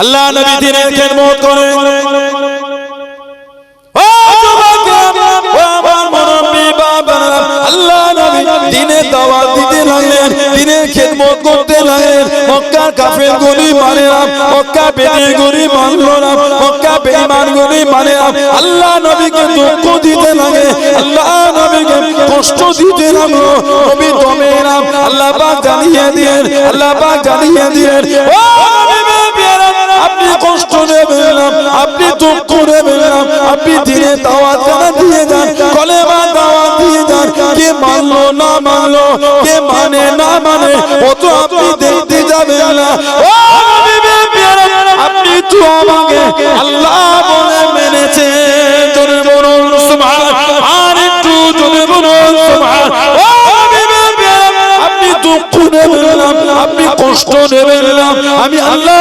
আল্লাহ নবী দিনের খেদমত করে। আল্লাহ নবী দিনের দাওয়াত দিতে লাগলেন, দিনের খেদমত করতে লাগলেন। মক্কার কাফের গুলি মানে না, মক্কা বেঈমান গুলি মানলো না, মক্কা বেঈমান গুলি মানে না। আল্লাহ নবীকে দুঃখ দিতে লাগে, আল্লাহ নবীকে কষ্ট দিতে লাগলো। নবী দমে না, আল্লাহ পাক জানিয়ে দিলেন, আল্লাহ পাক জানিয়ে দিলেন, ও আপনি কষ্ট নেবেন না, আপনি দুঃখ নেবেন না, আপনি দিনের দাওয়াত দিয়ে যান, কলেমা দাওয়াত দিয়ে যান। কে মানলো না মানলো, কে মানে না মানে, ও তো আপনি দেখতে যাবেন না। ও আপনি তো আমাকে আল্লাহ বলে মেনেছেন। জোরে বলুন সুবহান, আর একটু জোরে বলুন সুবহান। আপনি দুঃখ নেবেন না, আপনি কষ্ট নেবেন না, আমি আল্লাহ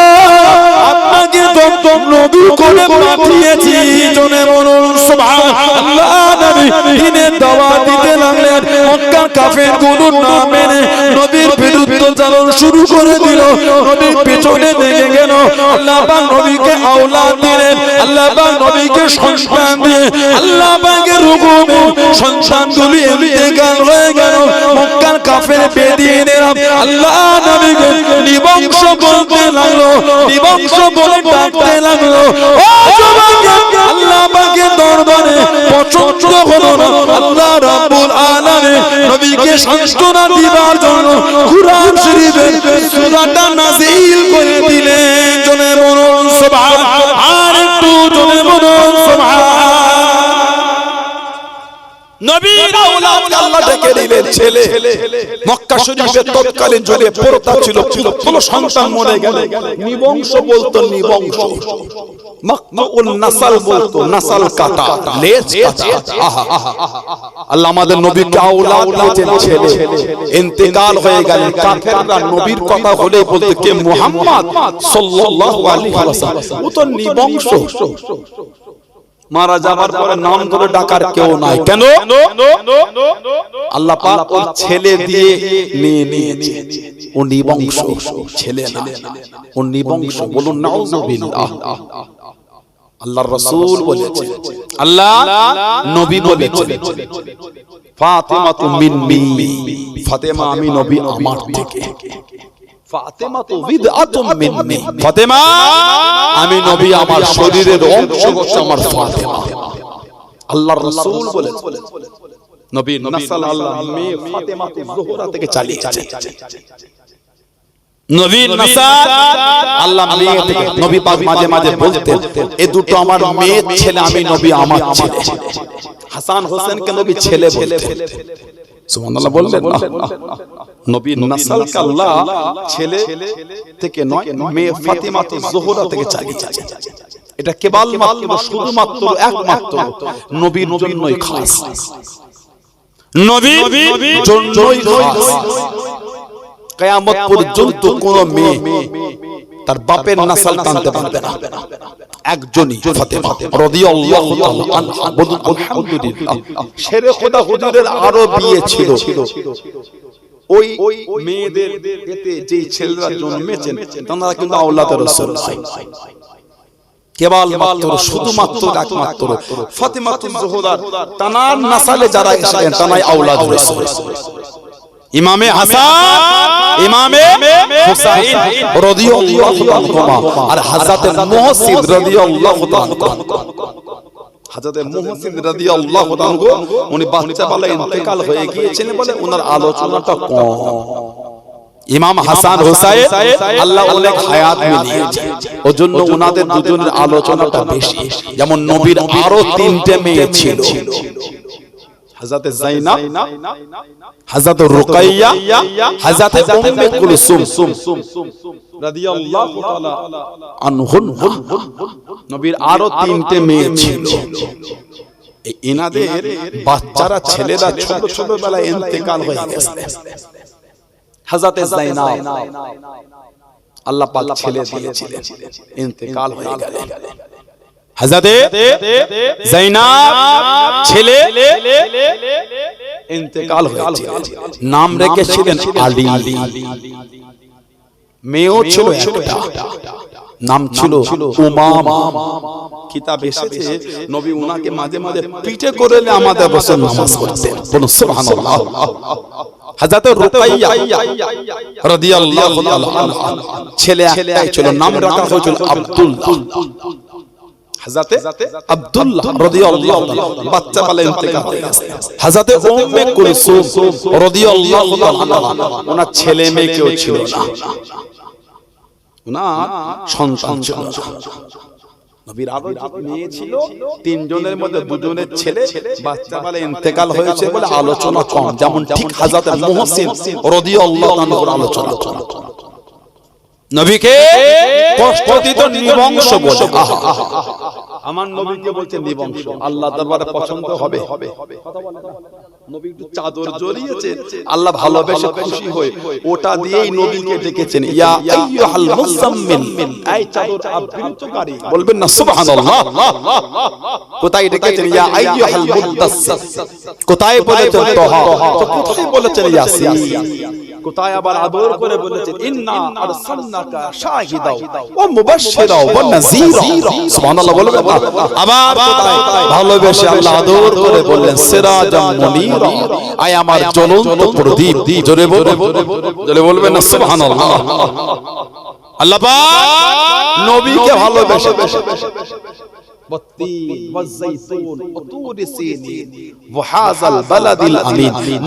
আপনাকে দম নবী করে পাঠিয়েছি। জোরে বলুন সুবহান। আল্লাহ নবী দিনের দাওয়াত দিতে লাগলেন, মক্কার কাফেরগুলো না মেনে নবীর বিরুদ্ধে চালন শুরু করে দিল। নবীর পেছনে লেগে গেল। আল্লাহ পাক নবীকে আওলাদ দিলেন, আল্লাহ পাক নবীকে সন্তান দিয়ে, আল্লাহ পাকের হুকুমে সন্তানগুলি ইন্তেকাল হয়ে গেল। মক্কার কাফের বেদিনেরা আল্লাহ নবীকে নিবংশ বলতে লাগলো, নিবংশ বলে ডাকতে লাগলো। ও যুবক, আল্লাহ পাকের দরবারে পছন্দ হলো না। আল্লাহ রাব্বুল আলামিন নবীকে সান্ত্বনা দিবার জন্য কুরআন শরীফের সূরাটা নাযিল করে দিলেন। জোরে বলুন সুবহান, আর একটু জোরে বলুন সুবহান। নবীর আওলাদকে আল্লাহ ডেকে দিলেন ছেলে। মক্কা শরীফের তৎকালীন যুগে প্রথা ছিল, কোনো সন্তান মরে গেলে নিবংশ বলতো, নিবংশ। মাকতুল নাসাল বলতো, নাসাল কাটা, লেজ কাটা। আল্লাহ আমাদের নবীকে আওলাদ দিয়েছেন ছেলে। ইন্তেকাল হয়ে গেল, কাফেররা নবীর কথা হলে বলতে কে মুহাম্মদ সাল্লাল্লাহু আলাইহি ওয়াসাল্লাম, ও তো নিবংশ। মারা যাবার পরে নাম ধরে ডাকার কেউ নাই। কেন? আল্লাহ পাক ওই ছেলে দিয়ে নিয়ে নিয়েছে। ও নিবংশ, ছেলে না, ও নিবংশ। বলুন নাউযুবিল্লাহ। আল্লাহর রাসূল বলেছেন, আল্লাহ নবী বলেছেন, ফাতিমা তু মিন্নি, ফাতেমা আমি নবী আমার থেকে। ফাতেমা তু বিদআতুম মিন্নি, ফাতেমা আমি নবী আমার শরীরের অংশ হচ্ছে আমার ফাতেমা। আল্লাহর রাসূল বলেছেন, নবীর নাসাল আল্লাহ মেয়ে ফাতেমা তু জোহরা থেকে চালিয়েছে। নবীর নাসাল আল্লাহ মেয়ে থেকে। নবী পাক মাঝে মাঝে বলতেন, এ দুটো আমার মেয়ে ছেলে, আমি নবী আমার ছেলে। হাসান হোসেনকে নবী ছেলে বলতেন। সুবহানাল্লাহ বললেন না? নবীর নাসালকে আল্লাহ ছেলে থেকে নয়, মেয়ে ফাতিমা তু জোহরা থেকে চালিয়েছে। এটা কেবল মাত্র, শুধুমাত্র, একমাত্র নবীর জন্যই খাস, নবীর জন্যই খাস। কিয়ামত পর্যন্ত কোন মেয়ে তার বাপের নাসাল টানতে পারবে না। একজনই ফাতেমা রাদিয়াল্লাহু তাআলা আনহা। বলুন আলহামদুলিল্লাহ। শেরে খোদা হুজুরের আরো বিয়ে ছিল। ওই মেয়েদের এতে যেই ছেলেরা জন্মেছেন তারা কিন্তু আওলাদে রাসূল নয়। কেবল মাত্র, শুধুমাত্র, একমাত্র ফাতিমা তু জোহরার তানার নাসালে যারা এসেছেন তারাই আওলাদ রাসূল। ইমামে হাসান, ইমামে হুসাইন রাদিয়াল্লাহু আনহুমা আর হযরত মুহসিন রাদিয়াল্লাহু আনহু। হযরত মুহসিন রাদিয়াল্লাহু আনহু উনি বাচ্চা বেলা ইন্তেকাল হয়ে গিয়েছিলেন বলে ওনার আলোচনাটা কম। ইমাম হাসান হুসাইন আল্লাহ অনেক হায়াত মিলিয়েছে, ওজন্য ওনাদের দুজনের আলোচনাটা বেশি। যেমন নবীর আরো তিনটে মেয়ে ছিল, হযরত যায়নাব, হযরত রুকাইয়া, হযরত উম্মে কুলসুম রাদিয়াল্লাহু তাআলা আনহুন্না। নবীর আরো তিনটে মেয়ে ছিল। এনাদের বাচ্চারা, ছেলেরা ছোট ছোট বেলায় ইন্তেকাল হয়ে গেছে। হযরত যায়নাব আল্লাহ পাক ছেলে দিয়েছিলেন, ইন্তেকাল হয়ে গেল। হযরত যায়নাব ছেলে ইন্তেকাল হয়েছে, নাম রেখেছিলেন আলী। মেয়েও ছিল একটা, নাম ছিল উমামা। কিতাব এসেছে নবী উনাকে মাঝে মাঝে পিঠে করে আমাদের বসে নামাজ পড়তেন। বলুন সুবহানাল্লাহ। হযরত রুকাইয়া রাদিয়াল্লাহু তাআলা আনহা ছেলে একটাই ছিল, নাম রাখা হয়েছিল আব্দুল্লাহ। হযরত আব্দুল্লাহ রাদিয়াল্লাহু তাআলা বাচ্চা বেলায় ইন্তেকাল হয়ে গেছে। হযরত উম্মে কুলসুম রাদিয়াল্লাহু তাআলা ওনার ছেলে মেয়ে কেউ ছিল না, ওনার সন্তান ছিল না। নবীর আরো মেয়ে ছিল, তিনজনের মধ্যে দুজনের ছেলে বাচ্চা বেলায় ইন্তেকাল হয়েছে বলে আলোচনা কম। যেমন ঠিক হযরত মুহসিন রাদিয়াল্লাহু তাআলার আলোচনা কম। নবীকে কষ্ট দিত নিবংশ বলে। আমার নবীকে বলছে নিবংশ, আল্লাহ দরবারে পছন্দ হবে? কথা বলে না। নবী একটু চাদর জড়িয়েছে, আল্লাহ ভালোবেসে খুশি হয়ে ওটা দিয়েই নবীকে ডেকেছেন, ইয়া আইয়ুহাল মুজাম্মিল, এই চাদর আবৃতকারী। বলবেন না সুবহানাল্লাহ। কোথায় ডেকেছেন ইয়া আইয়ুহাল মুদাসসির, কোথায় বলেছেন তাহা, কোথায় বলেছেন ইয়াসিন, কোথায় আবার আদর করে বলেছেন ইন্না আরসালনাকা শাহিদা ওয়া মুবাশশিরা ওয়া নাযীরা। সুবহানাল্লাহ বলবেন না। আবার কোথায় ভালোবেসে আল্লাহ আদর করে বললেন সিরাজাম মুনীরা, আয় আমার জ্বলন্ত প্রদীপ। জোরে বলবেন না সুবহানাল্লাহ। আল্লাহ পাক নবীকে ভালোবেসে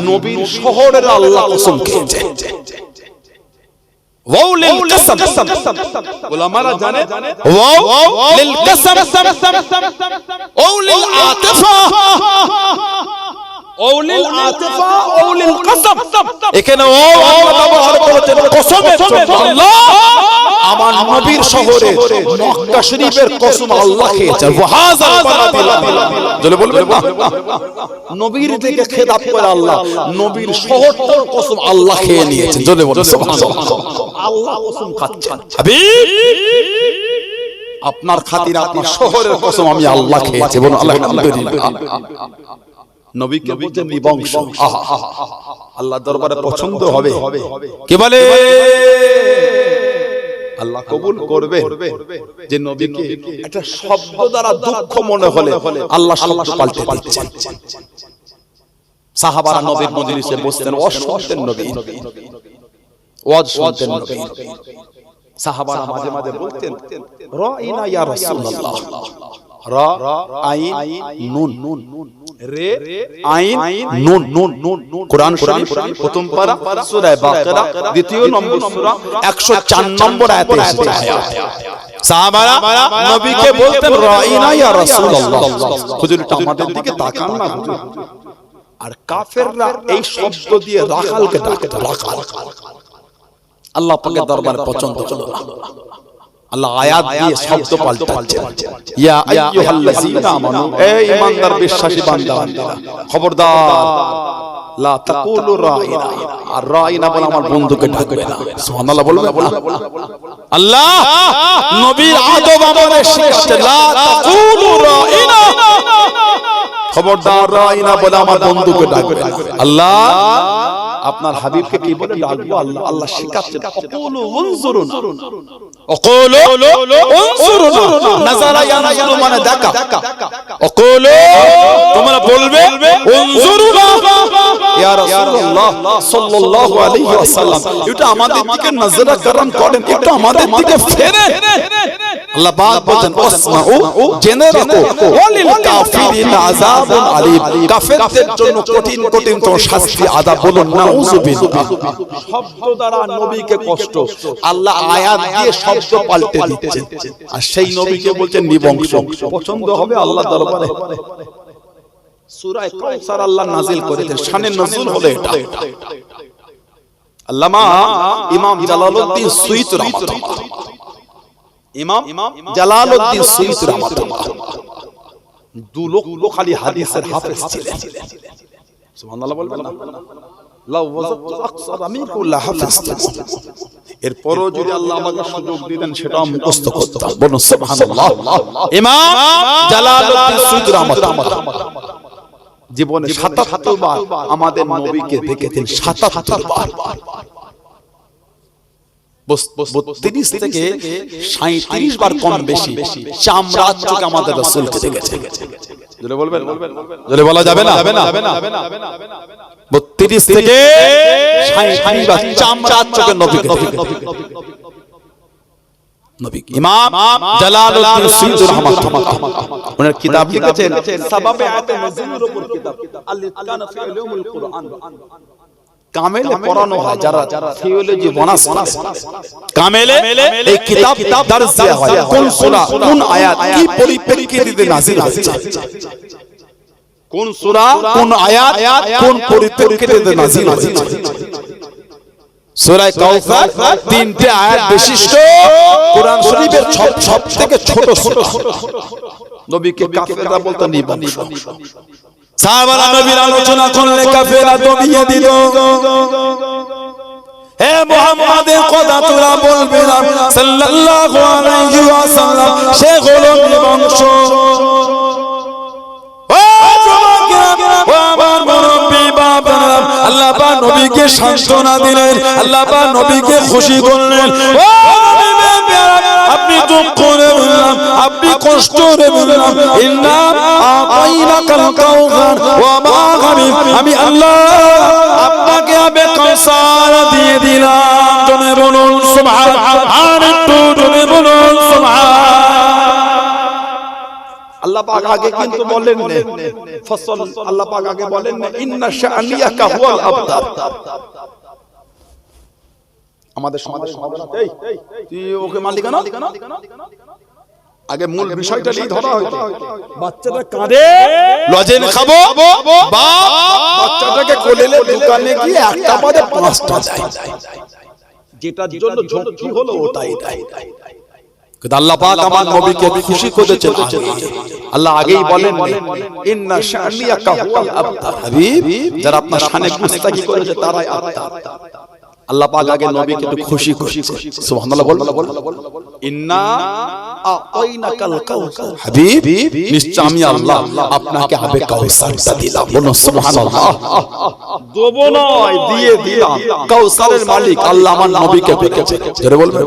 নবীর শহরের আল্লাহ কসম খেয়েছে। ওয়াও লিল কসম, উলামারা জানে ওয়াও লিল কসম, ওয়াও লিল আতিফা, ওয়াও লিল আতিফা, ওয়াও লিল কসম। এখানে ওয়াও আল্লাহ ব্যবহার করেছেন কসমের জন্য। আল্লাহ আমার নবীর শহরে মক্কা শরীফের কসম আল্লাহ খেয়েছে। ওয়াহাযাল বালাদিল আমিন। জলে বলবেন না। নবীর থেকে খেতাব করে আল্লাহ নবীর শহরটার কসম আল্লাহ খেয়ে নিয়েছেন। জলে বলবেন সুবহানাল্লাহ। আল্লাহ কসম খাচ্ছেন, হাবিব আপনার খাতিরে আপনার শহরের কসম আমি আল্লাহ খেয়েছি। বলুন আলহামদুলিল্লাহ। নবীকে বলছেন নিবংশ। আল্লাহ দরবারে পছন্দ হবে। কি বলে আল্লাহ কবুল করবে যে নবীকে একটা শব্দ দ্বারা দুঃখ মনে হলে আল্লাহ শব্দ পাল্টে দিচ্ছেন। সাহাবারা নবীর মজলিসে বসতেন, ওয়াজ শুনতেন, নবী ওয়াজ শুনতেন। নবী সাহাবারা মাঝে মাঝে বলতেন রাইনা ইয়া রাসূলুল্লাহ, রা আইন নুন, রে আইন নুন। কোরআন শরীফ প্রথম পারা সূরা বাকারা দ্বিতীয় নম্বর সূরা 104 নম্বর আয়াতে এসেছে আয়াত। সাহাবারা নবীকে বলতেন রাইনা ইয়া রাসূলুল্লাহ, হুজুর আমাদের দিকে তাকান না হুজুর। আর কাফেররা এই শব্দ দিয়ে রাখালকে ডাকতো, রাখাল। আল্লাহ পাকের দরবারে পছন্দ হলো না। আল্লাহ আয়াত দিয়ে শব্দ পাল্টাচ্ছেন। ইয়া আইয়ুহাল্লাযীনা আমানু, এই ঈমানদার বিশ্বাসী বান্দারা, খবরদার লা তাকুলু রাইনা, আর রাইনা বলে আমার বন্ধুকে ডাকবে না। সুবহানাল্লাহ বলবেন না। আল্লাহ নবীর আদব আমাদের শিখাচ্ছে, লা তাকুলু রাইনা, খবরদার রাইনা বলে আমার বন্ধুকে ডাকবে না। আল্লাহ আপনার হাবিবকে কি বলে ডাকবো? আল্লাহ আল্লাহ শিখাচ্ছেন, আকুলু উনজুরুনা, আকুলু উনজুরুনা, নাযারা ইয়ানজুরু মানে দেখা, আকুলু তোমরা বলবে উনজুরুনা ইয়া রাসূলুল্লাহ সাল্লাল্লাহু আলাইহি ওয়াসাল্লাম, এটা আমাদের দিকে নজরা করম করেন, এটা আমাদের দিকে ফেরেন। আল্লাহ পাক বলেন ওয়াসমাউ, জেনে রাখো, ওয়ালিল কাফিরিনা আযাবুন আলীম, কাফেরদের জন্য কঠিন কঠিন তো শাস্তি আযাব। বলুন নাউযুবিল্লাহ। শব্দ দ্বারা নবীকে কষ্ট, আল্লাহ আয়াত দিয়ে শব্দ পাল্টে দিচ্ছেন, আর সেই নবীকে বলছেন নিবংশ। পছন্দ হবে আল্লাহ দরবারে। সূরা কাউসার আল্লাহ নাযিল করেছেন, শানে নজুল হলো এটা। আল্লামা ইমাম জালালউদ্দিন সুয়ুতী রাহমাতুল্লাহ, ইমাম জালালউদ্দিন সুয়ুতী রাহমাতুল্লাহ 2 লক্ষ খালি হাদিসের হাফেজ ছিলেন। সুবহানাল্লাহ বলবেন না। লাউ ওয়াজাতু আকসারা মিনহু লাহাফিজতু, এরপরও যদি আল্লাহ আমাকে সুযোগ দিতেন সেটাও মুখস্থ করতাম। বলুন সুবহানাল্লাহ। ইমাম জালালউদ্দিন সুয়ুতী রাহমাতুল্লাহ জীবনে ৭৭ বার আমাদের নবীকে দেখেছেন, ৭৭ বার। 32 থেকে 37 বার কম বেশি চামড়া চোখে আমাদের রাসূলকে দেখেছে। জোরে বলবেন, জোরে বলা যাবে না? 32 থেকে 37 বার চামড়া চোখে নবীকে দেখেছে। নবী ইমাম জালালউদ্দিন সুয়ুতী রাহমাতুল্লাহ ওনার কিতাব লিখেছেন সাবাবে আয়াতে নজুলের উপর কিতাব আল-ইতকান ফি উলুমুল কুরআন। কামেলে পড়ানো হয় যারা থিওলজি অনার্স করে, কামেলে এই কিতাব দর্স দেয়া হয় কোন সূরা কোন আয়াত কি পরিপ্রেক্ষিতে নাযিল হয়েছে, কোন সূরা কোন আয়াত কোন পরিপ্রেক্ষিতে নাযিল হয়েছে। সূরা কাউসার 3টে আয়াত বিশিষ্ট কোরআন শরীফের সবথেকে ছোট সূরা। নবীকে কাফেররা বলতো নিবংশ। সাহাবারা নবীর আলোচনা করলে কাফেররা দমিয়ে দিল। হে মুহাম্মাদের কথা তোরা বলবে না সাল্লাল্লাহু আলাইহি ওয়াসাল্লাম সে হলো নিবংশ। আল্লাহ পাক নবীকে সান্ত্বনা দিলেন, আল্লাহ পাক নবীকে খুশি করলেন। আপনি দুঃখ করে বললাম, আপনি কষ্ট করে বললাম, ইন্না আতাইনাকাল কাউসার ওয়া মা গামিম, আমি আল্লাহ আপনাকে আবে কাউসার দিয়ে দিলাম। জনে বলুন সুবহানাল্লাহ, আর একটু জনে বলুন সুবহানাল্লাহ। আল্লাহ পাক আগে কিন্তু বলেন না ফসল, আল্লাহ পাক আগে বলেন না ইন্না শানিয়াকা হুয়াল আবতার। আমাদের সমাজে এই তুই ওকে মালিক না, আগে মূল বিষয়টা নিয়ে ধরা হয়তো। বাচ্চাটা কাঁদে লজেন খাবো, বাপ বাচ্চাটাকে কোলেলে দোকানে গিয়ে একটা বাদে পাঁচটা যায়, যেটার জন্য ঝক্কি হলো ওটাই। কিন্তু আল্লাহ পাক আমার নবীকে খুশি করেছেন। আল্লাহ আগেই বলেন ইন্না শানিয়াকা হুয়াল আবতার, হাবিব যারা আপনার শানে গুস্তাখি করেছে তারাই আবতার। আল্লাহ পাক আগে নবীকে একটু খুশি করেছে। সুবহানাল্লাহ বল, ইন্না আতাইনাকাল কাউসার, হাবিব নিশ্চয় আমি আল্লাহ আপনাকে আবে কাউসারটা দিলাম। বলুন সুবহানাল্লাহ। দেব নয় দিয়ে দিলাম। কাউসারের মালিক আল্লাহ আমার নবীকে পেয়েছে। জোরে বলবেন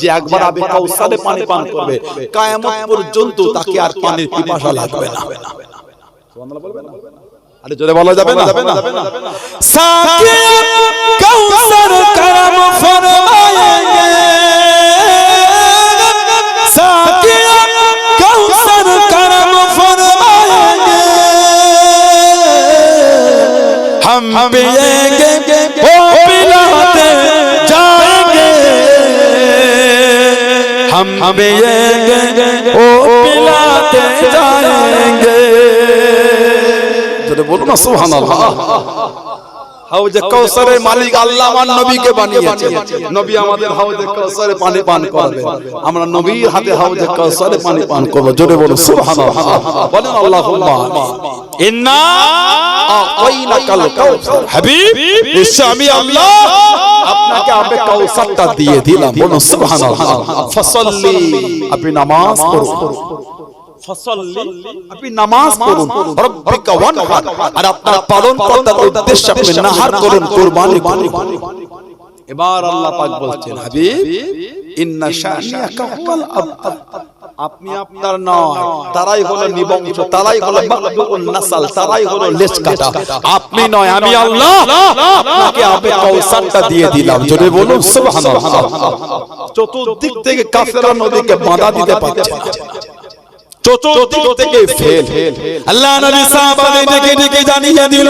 যে একবার আবে কাউসারে পানি পান করবে কিয়ামত পর্যন্ত তাকে আর পানির পিপাসা লাগবে না। সুবহানাল্লাহ বলবেন না? আরে জোরে বলা যাবে না? সাকিয়া কাউসার করম ফরমায়েঙ্গে, সাকিয়া কাউসার করম ফরমায়েঙ্গে, हम पिएंगे वो पिलाते जाएंगे, हम पिएंगे वो पिलाते जाएंगे। বলুন না সুবহানাল্লাহ। হাউজে কাউসারের মালিক আল্লাহ আমার নবীকে বানিয়েছে। নবী আমাদের হাউজে কাউসারে পানি পান করবে, আমরা নবীর হাতে হাউজে কাউসারে পানি পান করব। জোরে বলুন সুবহানাল্লাহ, বলেন আল্লাহুম্মা আমিন। ইন্না আতাইনাকাল কাউসার, হাবিব নিশ্চয় আমি আল্লাহ আপনাকে আবে কাউসারটা দিয়ে দিলাম। বলুন সুবহানাল্লাহ। ফাসাল্লি, আপনি নামাজ পড়ুন। ফাসাল্লি, আপনি নামাজ পড়ুন। রব্বিকা ওয়ানহার, আর আপনার পালনকর্তার উদ্দেশ্যে আপনি নাহার করুন, কুরবানি করুন। এবার আল্লাহ পাক বলছেন হাবিব ইন্না শানিয়াকা হুয়াল আবতার, আপনি আপনার নয়, তারাই হলো নিবংশ, তারাই হলো মাকবুউন নাসাল, তারাই হলো লেজ কাটা। আপনি নয়, আমি আল্লাহ আপনাকে আবে কাউসারটা দিয়ে দিলাম। জোরে বলুন সুবহানাল্লাহ। চতুর্দিক থেকে কাফেররা নবীকে বাধা দিতে পারছে না, চতুর্দিক থেকে ফেল। আল্লাহ নবী সাহাবাদের ডেকে ডেকে জানিয়ে দিল,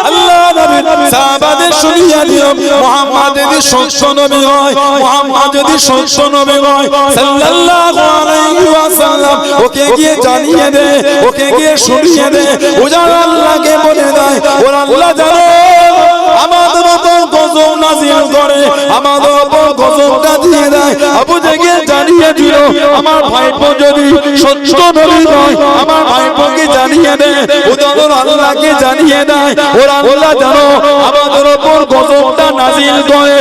আল্লাহ নবী সাহাবাদের শুনিয়ে দিল, মুহাম্মদ যদি সত্য নবী হয়, মুহাম্মদ যদি সত্য নবী হয় সাল্লাল্লাহু আলাইহি ওয়াসাল্লাম, ওকে গিয়ে জানিয়ে দে, ওকে গিয়ে শুনিয়ে দে, ও যেন আল্লাহকে বলে দেয়, ওর আল্লাহ জানো আমাদের উপর গজব নাযিল করে, আমাদের উপর গজবটা দিয়ে দেয়। আবু জেগে জানিয়ে দিল, আমার ভাইপো যদি সত্য নবী নয়, আমার ভাইপোকে জানিয়ে দে, ও যেন আল্লাহকে জানিয়ে দেয়, ওর আল্লাহ জানো আমাদের উপর গজবটা নাযিল করে।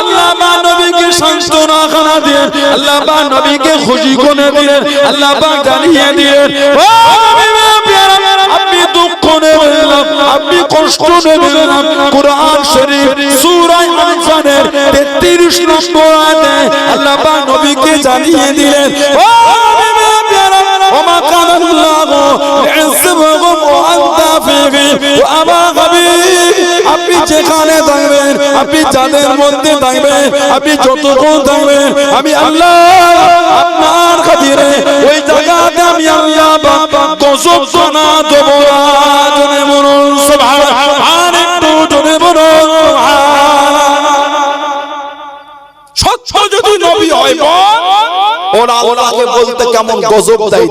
আল্লাহ পাক নবীকে সান্ত্বনা খানা দিলেন, আল্লাহ পাক নবীকে খুশি করে দিলেন, আল্লাহ পাক জানিয়ে দিলেন, ও নবী আপনি দুঃখ নেবেন না, আপনি কষ্ট কষ্ট নেবেন না। কুরআন শরীফ সূরা আনফালের 33 নম্বর আয়াতে আল্লাহ পাক নবীকে জানিয়ে দিলেন, ও ওমা কানা আল্লাহু লিয়াযিবাহুম ওয়া আনতা ফীহিম ওয়া আমা হাবিব, আপনি যেখানে থাকবেন, আপনি যাদের মধ্যে থাকবেন, আপনি যতক্ষণ থাকবেন, আমি আল্লাহ আপনার খাতিরে ওই জায়গাতে আমি আল্লাহ গজব জানা দেব। জোরে বলুন সুবহান, একটু জোরে বলুন সত্য যদি নবী হয় ওরা আল্লাহকে বলতে কেমন গজব দেয়।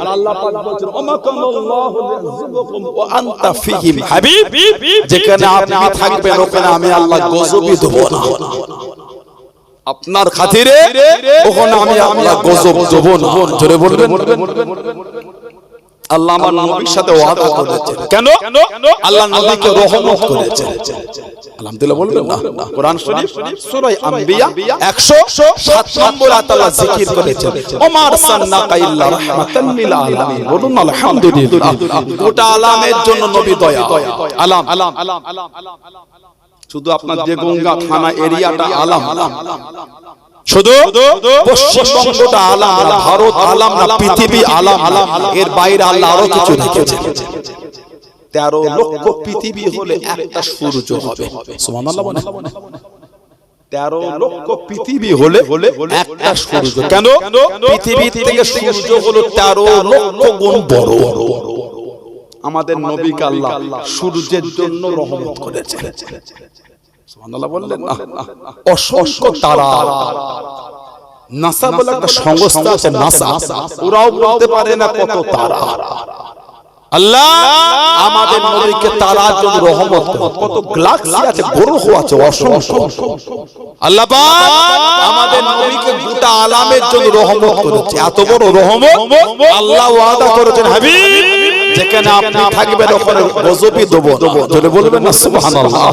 আর আল্লাহ পাক বলেন ওমা কানাল্লাহু লিয়াযিবাকুম ওয়া আনতা ফীহিম, হাবিব যেখানে আপনি থাকবেন ওখানে আমি আল্লাহ গজবই দেব না, আপনার খাতিরে ওখানে আমি আল্লাহ গজব দেব না। জোরে বলবেন। আল্লাহ আমার নবীর সাথে ওয়াদা করেছেন, কেন? আল্লাহ নবীকে রহমত করেছেন। আলহামদুলিল্লাহ বলবেন না? কোরআন শরীফ সূরা আম্বিয়া 107 নম্বর আয়াতে আল্লাহ জিকির করেছেন, ওমা আরসালনাকা ইল্লা রাহমাতাল লিল আলামিন। বলুন আলহামদুলিল্লাহ। গোটা আলামের জন্য নবী দয়া। আলাম শুধু আপনার যে গঙ্গা থানা এরিয়াটা আলাম, শুধু পশ্চিমবঙ্গটা আলাম না, ভারত আলাম না, পৃথিবী আলাম। এর বাইরে আল্লাহ আরো কিছু রেখেছেন। 13 লক্ষ পৃথিবী হলে একটা সূর্য হবে। সুবহানাল্লাহ বলেন। 13 লক্ষ পৃথিবী হলে একটা সূর্য। কেন? পৃথিবী থেকে সূর্য হলো 13 লক্ষ গুণ বড়। আমাদের নবীকে আল্লাহ সূর্যের জন্য রহমত করেছেন। সুবহানাল্লাহ বললেন না? অসংখ্য তারা, নাসা বলে একটা সংস্থা আছে, নাসা, ওরাও বলতে পারে না কত তারা। আল্লাহ আমাদের নবীকে তারার জন্য রহমত, কত গ্যালাক্সি আছে, গ্রহ আছে অসংখ্য। আল্লাহ পাক আমাদের নবীকে গোটা আলামের জন্য রহমত করেছে। এত বড় রহমত আল্লাহ ওয়াদা করেছেন, হাবিব যেখানে আপনি থাকবেন ওখানে গজবই দেব। জোরে বলবেন না সুবহানাল্লাহ।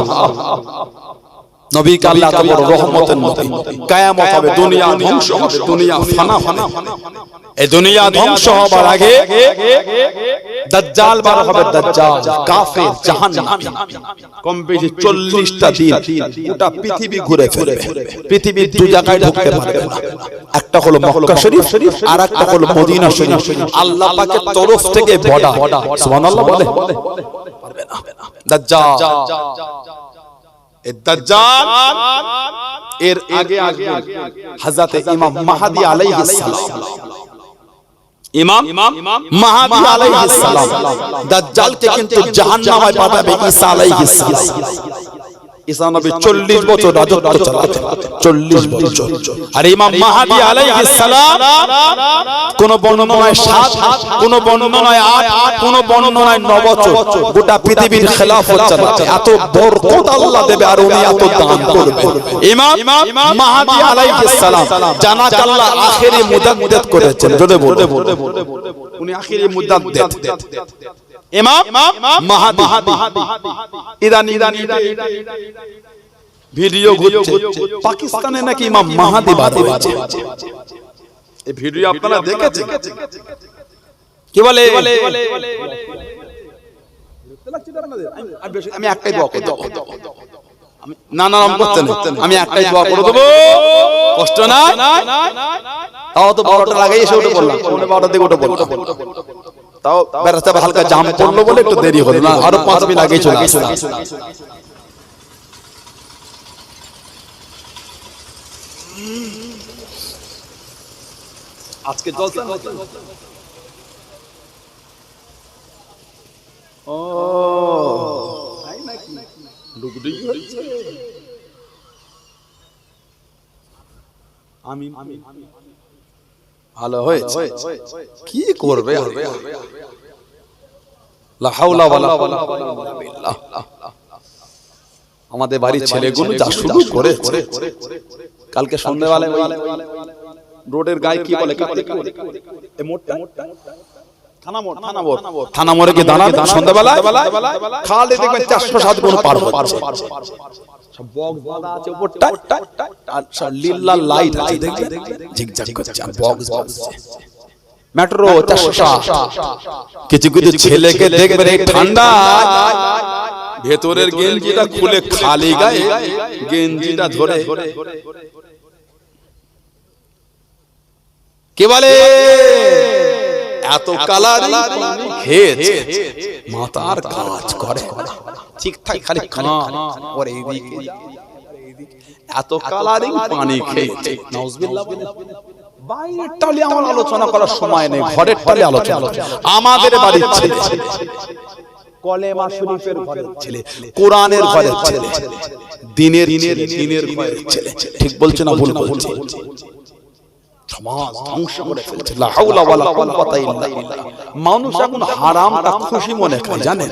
নবীকে আল্লাহ এত বড় রহমতের নবী। কিয়ামত হবে, দুনিয়া ধ্বংস হবে, দুনিয়া ফানা হবে। এই দুনিয়া ধ্বংস হবার আগে দাজ্জাল বার হবে, দাজ্জাল কাফের জাহান্নামী। কম বেশি 40টা দিন গোটা পৃথিবী ঘুরে ফিরবে, পৃথিবীর দু জায়গায় ঢুকতে পারবে না। একটা হলো মক্কা শরীফ আর একটা হলো মদিনা শরীফ। আল্লাহ পাকের তরফ থেকে বড়া, সুবহানাল্লাহ বলে পারবে না। দাজ্জাল, দাজ্জাল এর আগে আসবে হযরত ইমাম মাহদী আলাইহিস সালাম। ইমাম মাহদী আলাইহিস সালাম দাজ্জালকে কিন্তু জাহান্নামে পাঠাবে ঈসা আলাইহিস সালাম। ঈসা নবী 40 বছর রাজত্ব চালাতেন, 40 বছর। আর ইমাম মাহদী আলাইহিস সালাম কোন বর্ণনায় 7, কোন বর্ণনায় 8, কোন বর্ণনায় 9 বছর গোটা পৃথিবীর খেলাফত চালাতে। এত বরকত আল্লাহ দেবে আর উনি এত দান করবে। ইমাম মাহদী আলাইহিস সালাম জানাত আল্লাহ আখেরি মুদাদ্দিদ করেছেন। জোরে বলে উনি আখেরি মুদাদ্দিদ ইমাম মাহদী। ইরানি ভিডিও ঘুরছে পাকিস্তানে নাকি ইমাম মাহদী বার হয়েছে। এই ভিডিও আপনারা দেখেছেন? কি বলে? আমি একটাই দোয়া করে দেব। না নাম করতে না, আমি একটাই দোয়া করে দেব। কষ্ট না, তাও তো 12টা লাগাই এসে উঠে বললাম, 12টার দিকে উঠে বললাম। তাও বেরাতে হালকা জাম পড়লো বলে একটু দেরি হলো, না আরো 5 মিনিট আগেই চলে আসলাম। আজকে জলসা ও তাই নাকি ডুগডুগি হচ্ছে। আমিন ভালো হয়েছে। কি করবে লা হাওলা ওয়ালা কুওয়াতা বিল্লাহ। আমাদের বাড়ির ছেলেগুলো যা শুরু করেছে, কালকে সন্ধ্যাবেলায় ওই রোডের গায়ে কি বলে এই মোড়টা থানা মোড়ে কি দাঁড়াবে সন্ধ্যাবেলায়, খালে দেখবেন 407 গুণ পার হচ্ছে। সব বক্স বাঁধা আছে উপরটা, আর লিল্লা লাইট আছে দেখবেন ঝিকঝাক করছে, বক্স বাজছে। মেট্রো 407 কিছু কিছু ছেলেকে দেখবেন এই ঠান্ডা ভেতরের গেঞ্জিটা খুলে খালি গায়ে গেঞ্জিটা ধরে কে বলে এত কালারিং খেয়েছে মাথার কাজ করে ঠিকঠাক খালি করে এইদিকে এত কালারিং পানি খেয়েছে নাউজুবিল্লাহ। বাইরের টালে আমার আলোচনা করার সময় নেই, ঘরের টালে আলোচনা। আমাদের বাড়ির ছেলে, কলেমা শরীফের ঘরের ছেলে, কোরআনের ঘরের ছেলে, দিনের ঘরের ছেলে, ঠিক বলছে না ভুল বলছে? সমাজ ধ্বংস করে ফেলছে। লা হাওলা ওয়ালা কুওয়াতা ইল্লা বিল্লাহ। মানুষ এখন হারামটা খুশি মনে করে, জানে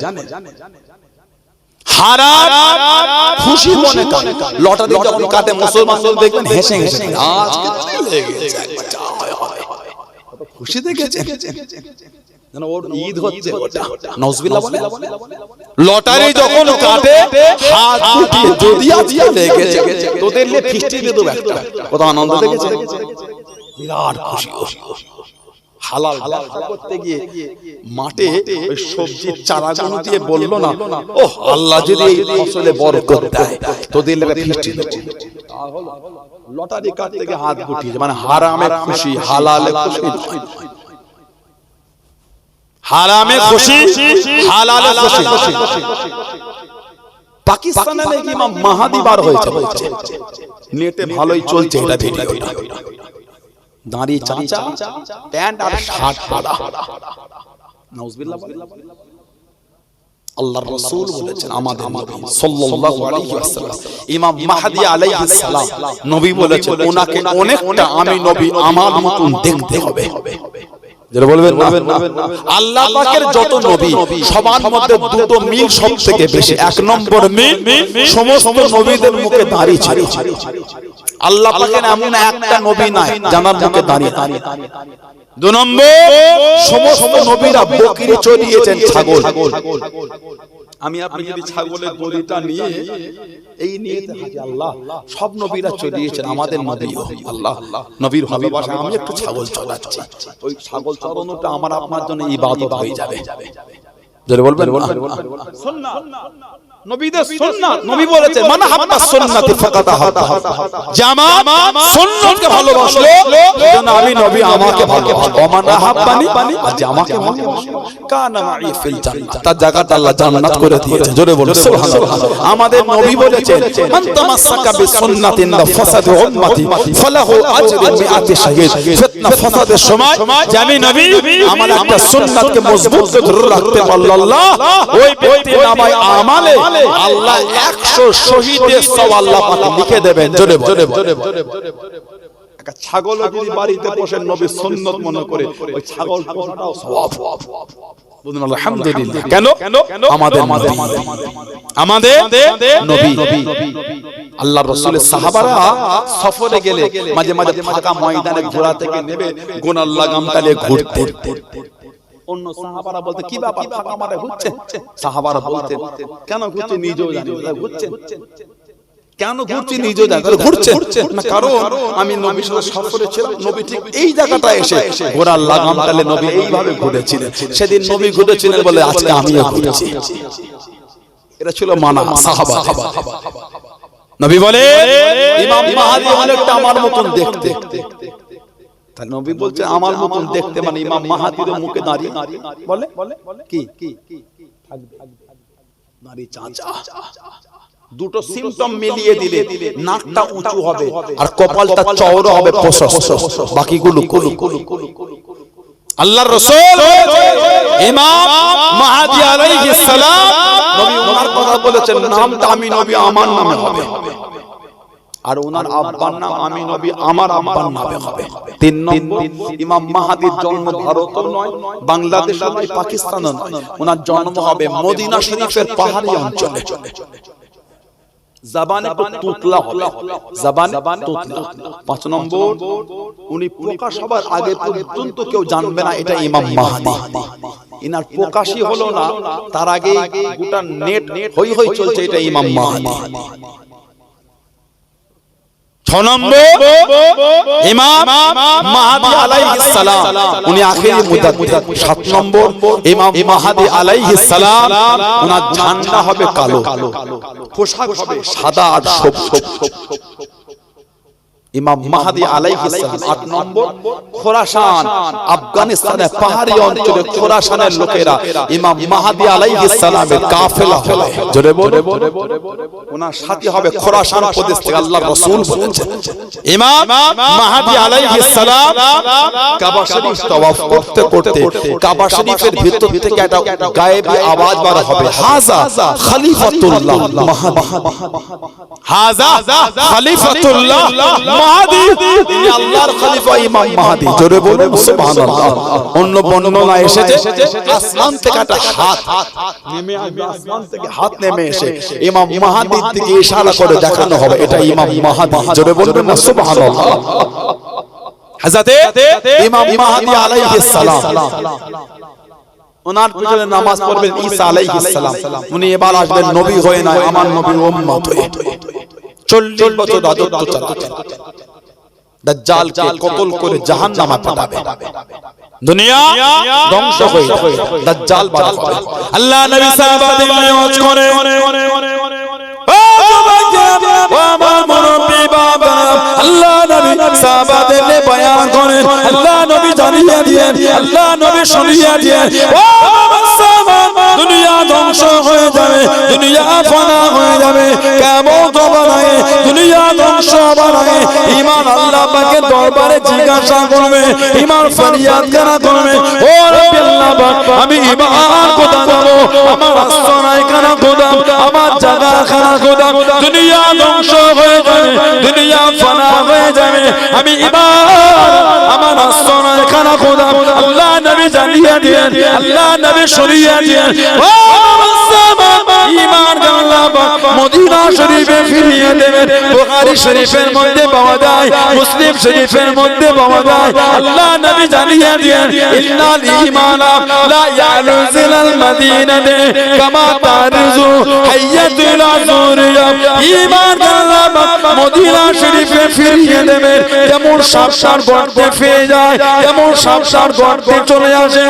হারাম খুশি মনে করে। লটারি যখন কাটে মুসলমানদের দেখবেন হেসে হেসে আজকে লেগেছে কত খুশি দেখেছে যেন ওর ঈদ হচ্ছে ওটা। নাউজুবিল্লাহ বলে লটারি যখন কাটে হাত উঠিয়ে যদি আজকে লেগেছে তোদের নিয়ে ফিস্টি দিয়ে দেব একটা, কত আনন্দ দেখেছে, বিরাট খুশি। হালাল ব্যবসা করতে গিয়ে মাঠে ওই সবজির চারাগুলো দিয়ে বললো না, ও আল্লাহ যদি এই ফসলে বরকত দেয় তোদের লেগে ফিস্টি দেব। লটারি কাটতে গিয়ে হাত গুটিয়েছে, মানে হারামে খুশি, হালালে খুশি নয়। হারামে খুশি, হালালে খুশি। পাকিস্তানে নাকি ইমাম মাহাদি বার হয়েছে বলছে, নেটে ভালোই চলছে এটা ভিডিওটা। দাঁড়িয়ে চাচা প্যান্ট আর শার্ট পরা, নাউজুবিল্লাহ। আল্লাহর রাসূল বলেছেন আমাদের নবী সাল্লাল্লাহু আলাইহি ওয়াসাল্লাম, ইমাম মাহদি আলাইহিস সালাম নবী বলেছেন ওনাকে অনেকটা আমি নবী আমার মতন দেখতে হবে। যারা বলবেন না, আল্লাহ পাকের যত নবী সবার মধ্যে দুটো মিল সবথেকে বেশি। এক নম্বর মিল সমস্ত নবীদের মুখে দাড়ি ছিল। আল্লাহ পাকের এমন একটা নবী নাই জানার মুখে দাড়ি। দুই নম্বর সমস্ত নবীরা বকরি চড়িয়েছেন, ছাগল। আমি আপনি যদি ছাগলের দড়িটা নিয়ে এই নিয়ে আল্লাহ সব নবীরা চড়িয়েছেন, আমাদের নবীও আল্লাহ নবীর ভালোবাসা আমি একটু ছাগল চড়াচ্ছি, ওই ছাগল চড়ানোটা আমার আপনার জন্য ইবাদত হয়ে যাবে। যারা বলবেন সুন্নাত, নবীদের সুন্নাত, নবী বলেছেন মান হাব্বা সুন্নতি ফাকাদ হাব্বা, জামা সুন্নাতকে ভালোবাসলো যেন আমি নবী আমাকে ভালোবাসি। ওমান হাব্বানি জামাকে ভালোবাসি কানা মাই ফিল জান্নাত, তার জায়গাটা আল্লাহ জান্নাত করে দিয়েছে। জোরে বলুন সুবহানাল্লাহ। আমাদের নবী বলেছেন মান তামাসসাকা বিসুন্নাতিন ফাসাদ উম্মতি ফালাহু আজরু মিআতি শাহীদ। ফিতনা ফাসাদের সময় যে আমি নবী আমার একটা সুন্নাতকে মজবুত করে ধরে রাখতে পারল আল্লাহ, ওই ব্যক্তির নামে আমালে আল্লাহ 100 শহীদের সওয়াব আল্লাহ পাক লিখে দেবেন। জোরে জোরে একটা ছাগল যদি বাড়িতে পোষেন নবী সুন্নাত মনে করে, ওই ছাগল পোষাটাও সওয়াব। বলুন আলহামদুলিল্লাহ। কেন? আমাদের নবী। আল্লাহর রাসূলের সাহাবারা সফরে গেলে মাঝে মাঝে ফাঁকা ময়দানে ঘোড়া থেকে নেবে গোনার লাগাম তালে ঘুরতে। অন্য সাহাবারা বলতে কি ব্যাপার ফাঁকা মাঠে ঘুরছে? সাহাবারা বলতেন কেন ঘুরছে নিজেও জানি না, ঘুরছে কেন ঘুরছি নিজেও জানি না, ঘুরছে না কারণ আমি নবীর সাথে সফরে ছিলাম, নবী ঠিক এই জায়গাটা এসে ঘোড়ার লাগাম তালে নবী এইভাবে ঘুরেছিলেন, সেদিন নবী ঘুরেছিলেন বলে আজকে আমিও ঘুরছি। এটা ছিল মানা সাহাবা। নবী বলে ইমাম মাহদি অনেকটা আমার মতন দেখতে, তাই নবী বলছে আমার মতন দেখতে মানে ইমাম মাহাদির মুখে দাঁড়িয়ে বলে কি নারী চাচা। দুটো সিম্পটম মিলিয়ে দিলে নাকটা উঁচু হবে আর কপালটা চওড়া হবে, বাকিগুলো আল্লাহর রাসূল ইমাম মাহদি আলাইহিস সালাম নবী ওনার কথা বলেছেন নামটা আমি নবী আমার নামে হবে, আর ওনার আব্বার নাম আমি নবী আমার আব্বার নামে হবে। তিন নম্বর ইমাম মাহদির জন্ম ভারতও নয়, বাংলাদেশও নয়, পাকিস্তানও নয়, ওনার জন্ম হবে মদিনা শরীফের পাহাড়ি অঞ্চলে। জবানে তুতলা হবে, জবানে তুতলা। 5 নম্বর উনি প্রকাশ হবার আগে পর্যন্ত কেউ জানবে না এটা ইমাম মাহদি। ইনার প্রকাশই হলো না তার আগে গোটা নেট হই চলছে এটা ইমাম মাহদি। 6 6 নম্বর ইমাম মাহদি আলাইহিস সালাম উনি আখেরি মুদাদ্দিদ। 7 নম্বর ইমাম মাহদি আলাইহিস সালাম ওনার ঝান্ডা হবে কালো, পোশাক হবে সাদা আর সবুজ। ইমাম মাহদি আলাইহিস সালাম। 8 নম্বর খোরাসান, আফগানিস্তানের পাহাড়ি অঞ্চলে খোরাসানের লোকেরা ইমাম মাহদি আলাইহিস সালামের কাফেলা হবে। জোরে বলে ওনার সাথী হবে খোরাসান প্রদেশ থেকে। আল্লাহর রাসূল বলেছেন ইমাম মাহদি আলাইহিস সালাম কাবা শরীফ তাওয়াফ করতে করতে কাবা শরীফের ভিতর থেকে একটা গায়েবী আওয়াজ বার হবে, হাযা খলিফাতুল্লাহ মাহদি, হাযা খলিফাতুল্লাহ মাহদি, ইনি আল্লাহর খলিফা ইমাম মাহদি। জোরে বলুন সুবহানাল্লাহ। অন্য বর্ণনা এসেছে আসমান থেকে একটা হাত নেমে আসবে, আসমান থেকে হাত নেমে এসে ইমাম মাহদির দিকে ইশারা করে দেখানো হবে এটা ইমাম মাহদি। জোরে বলবেন না সুবহানাল্লাহ। হযরতে ইমাম মাহদি আলাইহিস সালাম ওনার পিছনে নামাজ পড়বেন ঈসা আলাইহিস সালাম। উনি এবার আসবেন নবী হয়ে না, আমার নবীর উম্মত হয়ে। 40 বছর রাজত্ব চালাবেন, দাজ্জালকে কতল করে জাহান্নামে পাঠাবে, দুনিয়া ধ্বংস হয়ে যাবে, দাজ্জাল বার হবে। আল্লাহ নবী সাহাবাদের নিয়াজ করে আমার মুরব্বি বাবা, আল্লাহ নবী সাহাবাদের নিয়ে বয়ান করেন, আল্লাহ নবী জানিয়ে দিয়েন, আল্লাহ নবী শুনিয়ে দিয়েন, ও মুসলমান দুনিয়া ধ্বংস হয়ে যাবে, দুনিয়া ফানা হয়ে যাবে, কিয়ামত বানায় দুনিয়া ধ্বংস বানায়। ঈমান আল্লাহ পাকের দরবারে জিজ্ঞাসা করবে, ঈমান ফরিয়াদ করা করবে, ও রব্বি আল্লাহ পাক আমি ঈমান কোথা যাব, আমার আস্তানায় কানা খোদা, আমার জায়গা খানা খোদা, দুনিয়া ধ্বংস হয়ে যাবে, দুনিয়া ফানা হয়ে যাবে, আমি ঈমান আমার আস্তানায় কানা খোদা। আল্লাহ নবী জানিয়ে দিয়েন, আল্লাহ নবী শুনিয়ে দিয়েন, ও মুসলমান ঈমান আল্লাহ পাক মদিনা শরীফে ফিরিয়ে দেবেন। বুখারী শরীফের মধ্যে পাওয়া যায়, মুসলিম শরীফের মধ্যে পাওয়া যায়। আল্লাহ নবী জানিয়ে দিয়েন ইন্নাল ঈমানা লা ইয়ারুজুল মাদিনাতে কামা তারজু হাইয়াতুল আযুরিয়া। ঈমান আল্লাহ পাক মদিনা শরীফে ফিরিয়ে দেবেন, যেমন সাপসার গর্তে ফিরে যায়, যেমন সাপসার গর্তে চলে আসে,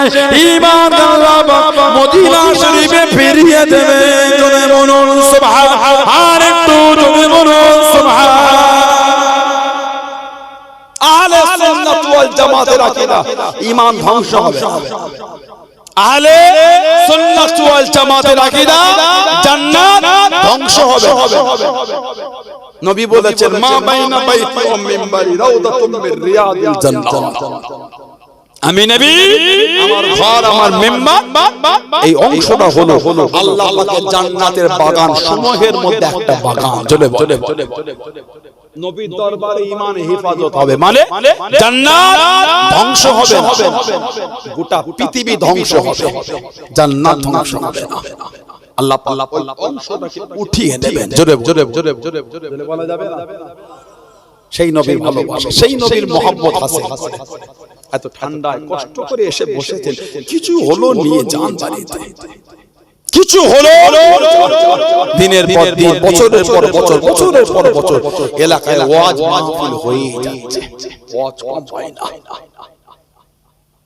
ঈমান আল্লাহ পাক মদিনা শরীফে ফিরিয়ে দেবেন। জোরে বলুন সুবহানাল্লাহ, আর একটু জোরে বলুন সুবহানাল্লাহ। আহলে সুন্নাত ওয়াল জামাতের আকীদা ঈমান ধ্বংস হবে, আহলে সুন্নাত ওয়াল জামাতের আকীদা জান্নাত ধ্বংস হবে। নবী বলেছেন মা বাইনা বাইতি ওয়া মিম্বারি রাউদাতুম মির রিয়াদিল জান্নাত। আমি নবী আমার ঘর আমার মিম্বার এই অংশটা হলো আল্লাহ পাকের জান্নাতের বাগান সমূহের মধ্যে একটা বাগান। চলে বলে নবীর দরবারে ঈমান হেফাজত হবে, মানে জান্নাত ধ্বংস হবে না, গোটা পৃথিবী ধ্বংস হবে, জান্নাত ধ্বংস হবে না। আল্লাহ পাক অংশটাকে উঠিয়ে নেবেন। জোরে জোরে জোরে জোরে বলা যাবে না। সেই নবীর ভালোবাসা, সেই নবীর মহব্বত আছে। এত ঠান্ডায় কষ্ট করে এসে বসেছেন, কিছু হলো নিয়ে যান বাড়িতে, কিছু হলো দিনের পর দিন, বছরের পর বছর, বছরের পর বছর এলাকায় ওয়াজ মাহফিল হয়ে যাচ্ছে, ওয়াজ কম হয় না।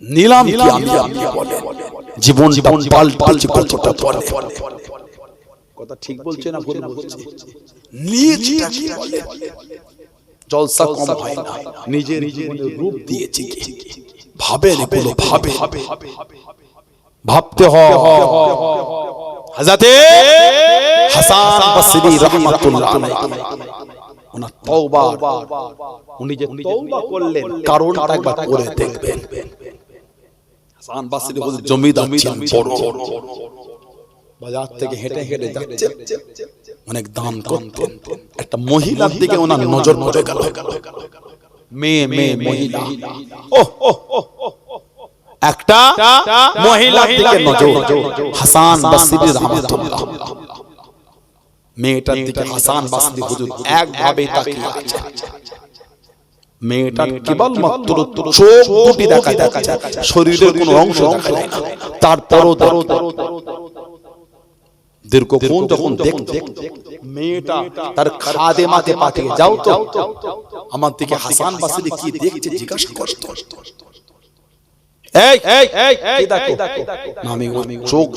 নিলাম কি আমি আপনি বলে জীবন পাল্টাচ্ছে কতটা পরে, কথা ঠিক বলছে না ভুল বলছে? নিয়েছিটা কি বলে জলসা কম হয় না, নিজের জীবনের রূপ দিয়েছি কি ভাবে এগুলো ভাবে ভাবতে হয়। হযরতে হাসান বসরি রাহমাতুল্লাহ আলাইহি ওনার তওবা, উনি যে তওবা করলেন কারণটা একবার করে দেখবেন। হাসান বসরি বলে জমিদার ছিলেন, বড় বাজার থেকে হেঁটে হেঁটে যাচ্ছে, অনেক দান করতেন। একটা মহিলার দিকে ওনার নজর পড়ে গেল, মেয়ে মেয়ে মহিলা, একটা মহিলার দিকে নজর। হাসান বসরি রাহমাতুল্লাহ মেয়েটার দিকে হাসান বসরি হুজুর একভাবে তাকিয়ে আছে। মেয়েটার কেবল মাত্র চোখ দুটি দেখা যাচ্ছে, শরীরের কোনো অংশ দেখা যায় না। তারপরও দীর্ঘক্ষণ যখন দেখতো মেয়েটা তার খাদেমাকে পাঠিয়ে, যাও তো আমার দিকে হাসান বাসরি কি দেখছে জিজ্ঞাসা করতো। এই এই এই এই দেখো না, আমি চোখ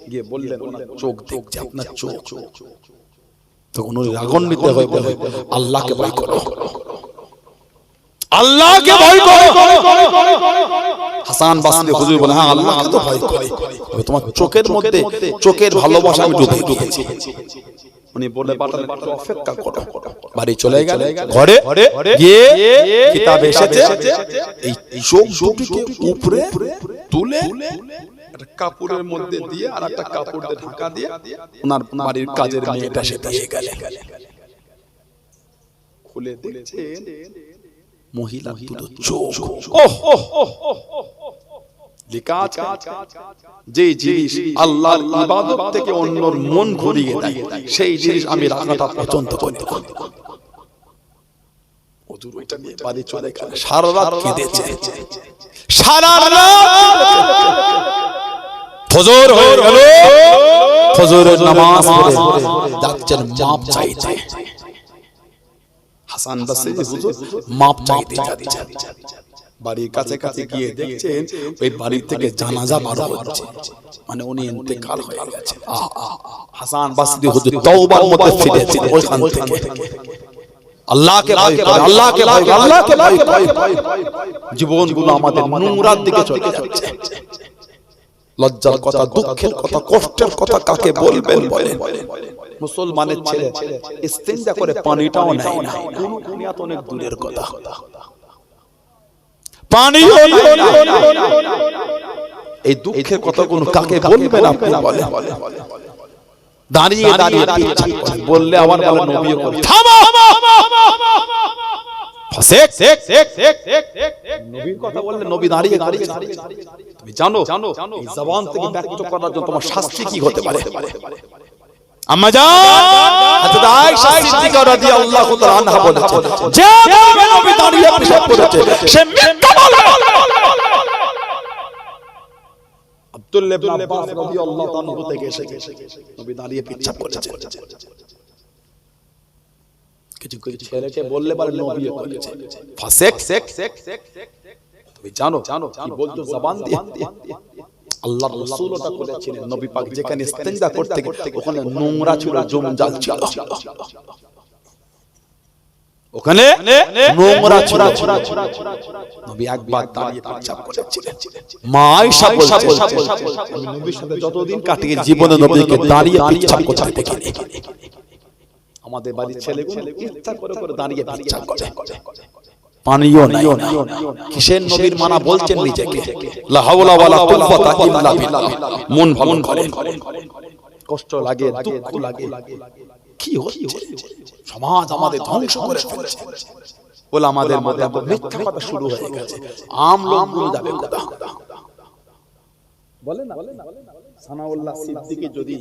গিয়ে বললেন চোখ দেখছে আপনার চোখ। তখন ওই রাগান্বিত হয়ে বলে আল্লাহকে ভয় করো, আল্লাহকে ভয় করো। হাসান বাসরি হুজুর বলে হ্যাঁ আল্লাহকে তো ভয় করি, তোমার চোখের মধ্যে চোখের ভালোবাসা আমি ডুবে গিয়েছি। উনি বলে পাঠালেন অপেক্ষা করো। বাড়ি চলে গেল, ঘরে গিয়ে কিতাব এসেছে এই চোখ দুটিকে উপরে তুলে একটা কাপড়ের মধ্যে দিয়ে আর একটা কাপড় দিয়ে ঢাকা দিয়ে ওনার বাড়ির কাজের মেয়েটা সে দিয়ে গেলে। খুলে দেখছেন মহিলা দুটো চোখ। যে জিনিস আল্লাহর ইবাদত থেকে অন্যর মন ঘুরিয়ে দেয় সেই জিনিস আমি রাখাটা পছন্দ করি না। হুজুর ওইটা নিয়ে বাড়ি চলে গেল, সারা রাত কেঁদেছে, সারা রাত। ফজর হয়ে গেল, ফজরের নামাজ পড়ে যাচ্ছেন মাপ চাইতে। হাসান বাসরি হুজুর মাপ চাইতে যাচ্ছেন। বাড়ির কাছে কাছে গিয়ে দেখছেন ওই বাড়ি থেকে জানাজা বার হচ্ছে, মানে উনি ইন্তেকাল হয়ে গেছে। হাসান বাসরি হুজুর তওবার মধ্যে ফিরেছেন ওইখান থেকে। আল্লাহকে ভয় করে, আল্লাহকে ভয় করে, আল্লাহকে ভয় করে। জীবনগুলো আমাদের নোংরার দিকে চলে যাচ্ছে। লজ্জার কথা, দুঃখের কথা, কষ্টের কথা কাকে বলবেন বলেন? মুসলমানের ছেলে ইস্তেঞ্জা করে পানিটাও নেয় না, কোন দুনিয়া তো অনেক দূরের কথা। পানিও এই দুঃখের কথাগুলো কাকে বলবেন আপনি বলেন? দাঁড়িয়ে দাঁড়িয়ে বললে আমার বলে নবীও করে থামো। নবীর কথা বললে নবী দাঁড়িয়ে দাঁড়িয়ে। তুমি জানো এই জবান থেকে ব্যক্ত করার জন্য তোমার শাস্তি কি হতে পারে? আম্মা জান হযরত আয়েশা সিদ্দিকা রাদিয়াল্লাহু তাআলা আনহা বলেছেন, যে নবী দাঁড়িয়ে পেশাব করেছে সে মিথ্যা বলে। আব্দুল্লাহ ইবনে আব্বাস রাদিয়াল্লাহু তাআলা থেকে এসে নবী দাঁড়িয়ে পেশাব করেছে। কিছু কিছু ছেলেকে বললে বলে নবীও করেছে ফাসিক। তুমি জানো কি বলতো জবান দিয়ে? আল্লাহর রাসূল ওটা করেছিলেন। নবী পাক যেখানে ইস্তেঞ্জা করতে ওখানে নোংরা ছিল, জঞ্জাল ছিল, ওখানে নোংরা ছিল। নবী একবার দাঁড়িয়ে পেশাব করেছিলেন। মা আয়েশা বলছেন আমি নবীর সাথে যতদিন কাটিয়ে জীবনে নবীকে দাঁড়িয়ে পেশাব করতে দেখিনি। আমাদের বাড়ির ছেলেগুলো ইচ্ছা করে করে দাঁড়িয়ে পেশাব করে, পানিও নাই। কিসের নবীর মানা বলছেন নিজেকে? লা হাওলা ওয়ালা কুওয়াতা ইল্লা বিল্লাহ। মন ভালো করে, কষ্ট লাগে, দুঃখ লাগে। কি হচ্ছে? সমাজ আমাদের ধ্বংস করে ফেলছে। বলে আমাদের মধ্যে মিথ্যা কথা শুরু হয়ে গেছে। আম লোকগুলো যাবে কোথা? বলে না সানাউল্লাহ সিদ্দিকী যদি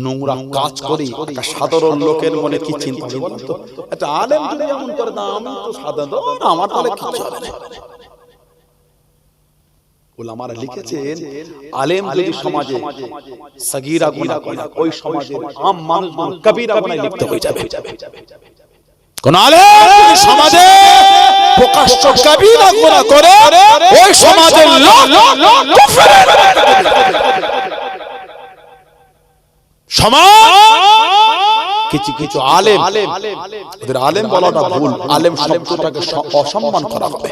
নোংরা কাজ করি একটা সাধারণ লোকের মনে কি চিন্তা হবে বলেন তো? একটা আলেম যদি এমন করে না, আমি তো সাধারণ, আমার তাহলে কিছু হবে না। উলামারা লিখেছেন আলেম যদি সমাজে সাগীরা গুনাহ করে ওই সমাজের আম মানুষগুলো কবিরা গুনাহে লিপ্ত হয়ে যাবে। কোন আলেম যদি সমাজে প্রকাশ্য কবিরা গুনাহ করে ওই সমাজের লোক কুফরের সমাজ। কিছু কিছু আলেম, ওদের আলেম বলাটা ভুল, আলেম শব্দটাকে অসম্মান করা হবে।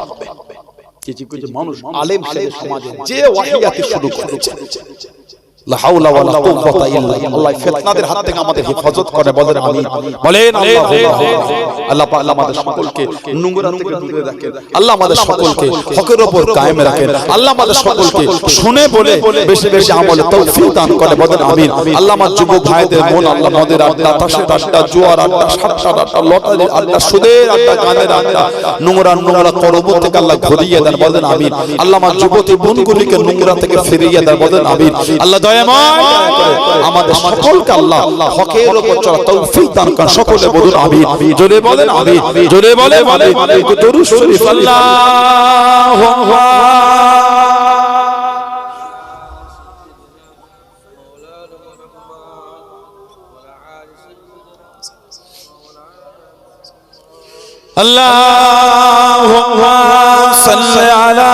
কিছু কিছু মানুষ আলেম সমাজে যে ওয়াহিয়াতে শুরু করেছে, লা হাওলা ওয়ালা কুওয়াতা ইল্লা বিল্লাহ। আল্লাহ ফিতনাদের হাত থেকে আমাদের হেফাজত করে বলেন আমিন। বলেন আল্লাহ পাক আমাদের সকলকে নোংরা থেকে দূরে রাখেন। আল্লাহ আমাদের সকলকে হকের উপর কায়েম রাখেন। আল্লাহ আমাদের সকলকে শুনে বলে বেশি বেশি আমলে তৌফিক দান করে বলেন আমিন। আল্লাহ আমার যুবক ভাইদের মন আল্লাহ মদের আড্ডা, তাসের আড্ডা, জুয়ার আড্ডা, সাতটার আড্ডা, লটারির আড্ডা, সুদের আড্ডা, গানের আড্ডা, নোংরা করব থেকে আল্লাহ ঘুরিয়ে দেন বলেন আমিন। আল্লাহ আমার যুবতী বোনগুলিকে নোংরা থেকে ফিরিয়ে দেন বলেন আমিন। আল্লাহ আমাদের সকলকে আল্লাহ হকের উপর চলা তৌফিক দান করেন। সকলে বলুন আমিন। জোরে বলেন আমিন, জোরে বলেন আমিন। দরুদ শরীফ আল্লাহু अल्लाहुम्मा सल्ली अला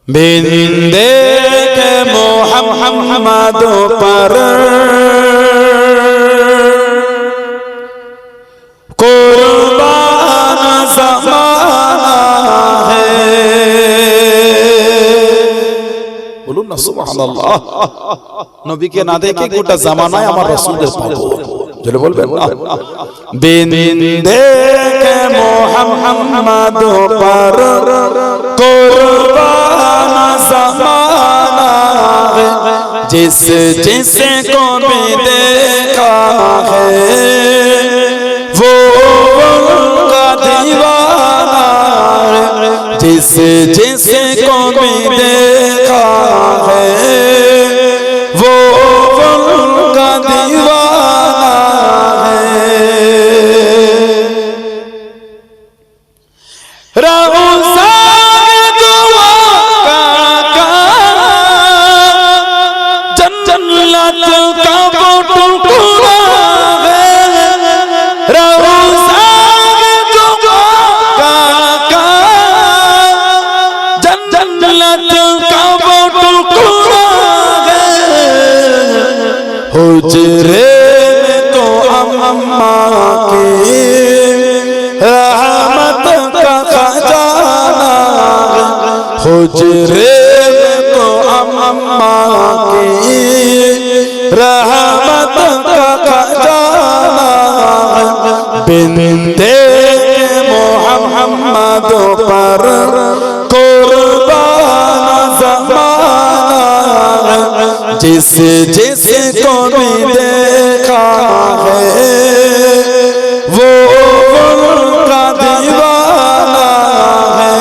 बिंदे के मोहम्मद पर कुर्बान ज़माना है। बोलूं ना सुभानअल्लाह। नबी के ना देखे गोटा ज़माना है हमारे रसूल पाक चलो बोल बिंदे के मोहम्मद पर कुर्बान ज़माना है। जिस जिसे को भी देखा है वो उनका दीवाना है। जिस जिसे को भी देखा है वो उनका दीवाना है। रऊज़ा दुआ का जन्नत का वो टुकड़ा है। रऊज़ा दुआ का जन्नत का वो टुकड़ा है। हुजरे में तो अम्मा की रहमत का खजाना है। हुजरे में तो अम्मा की रहमत का खजाना है। बिंदे मोहम्मद पर कुर्बान ज़माना है। जिस जिस को भी देखा है वो उनका दीवाना है।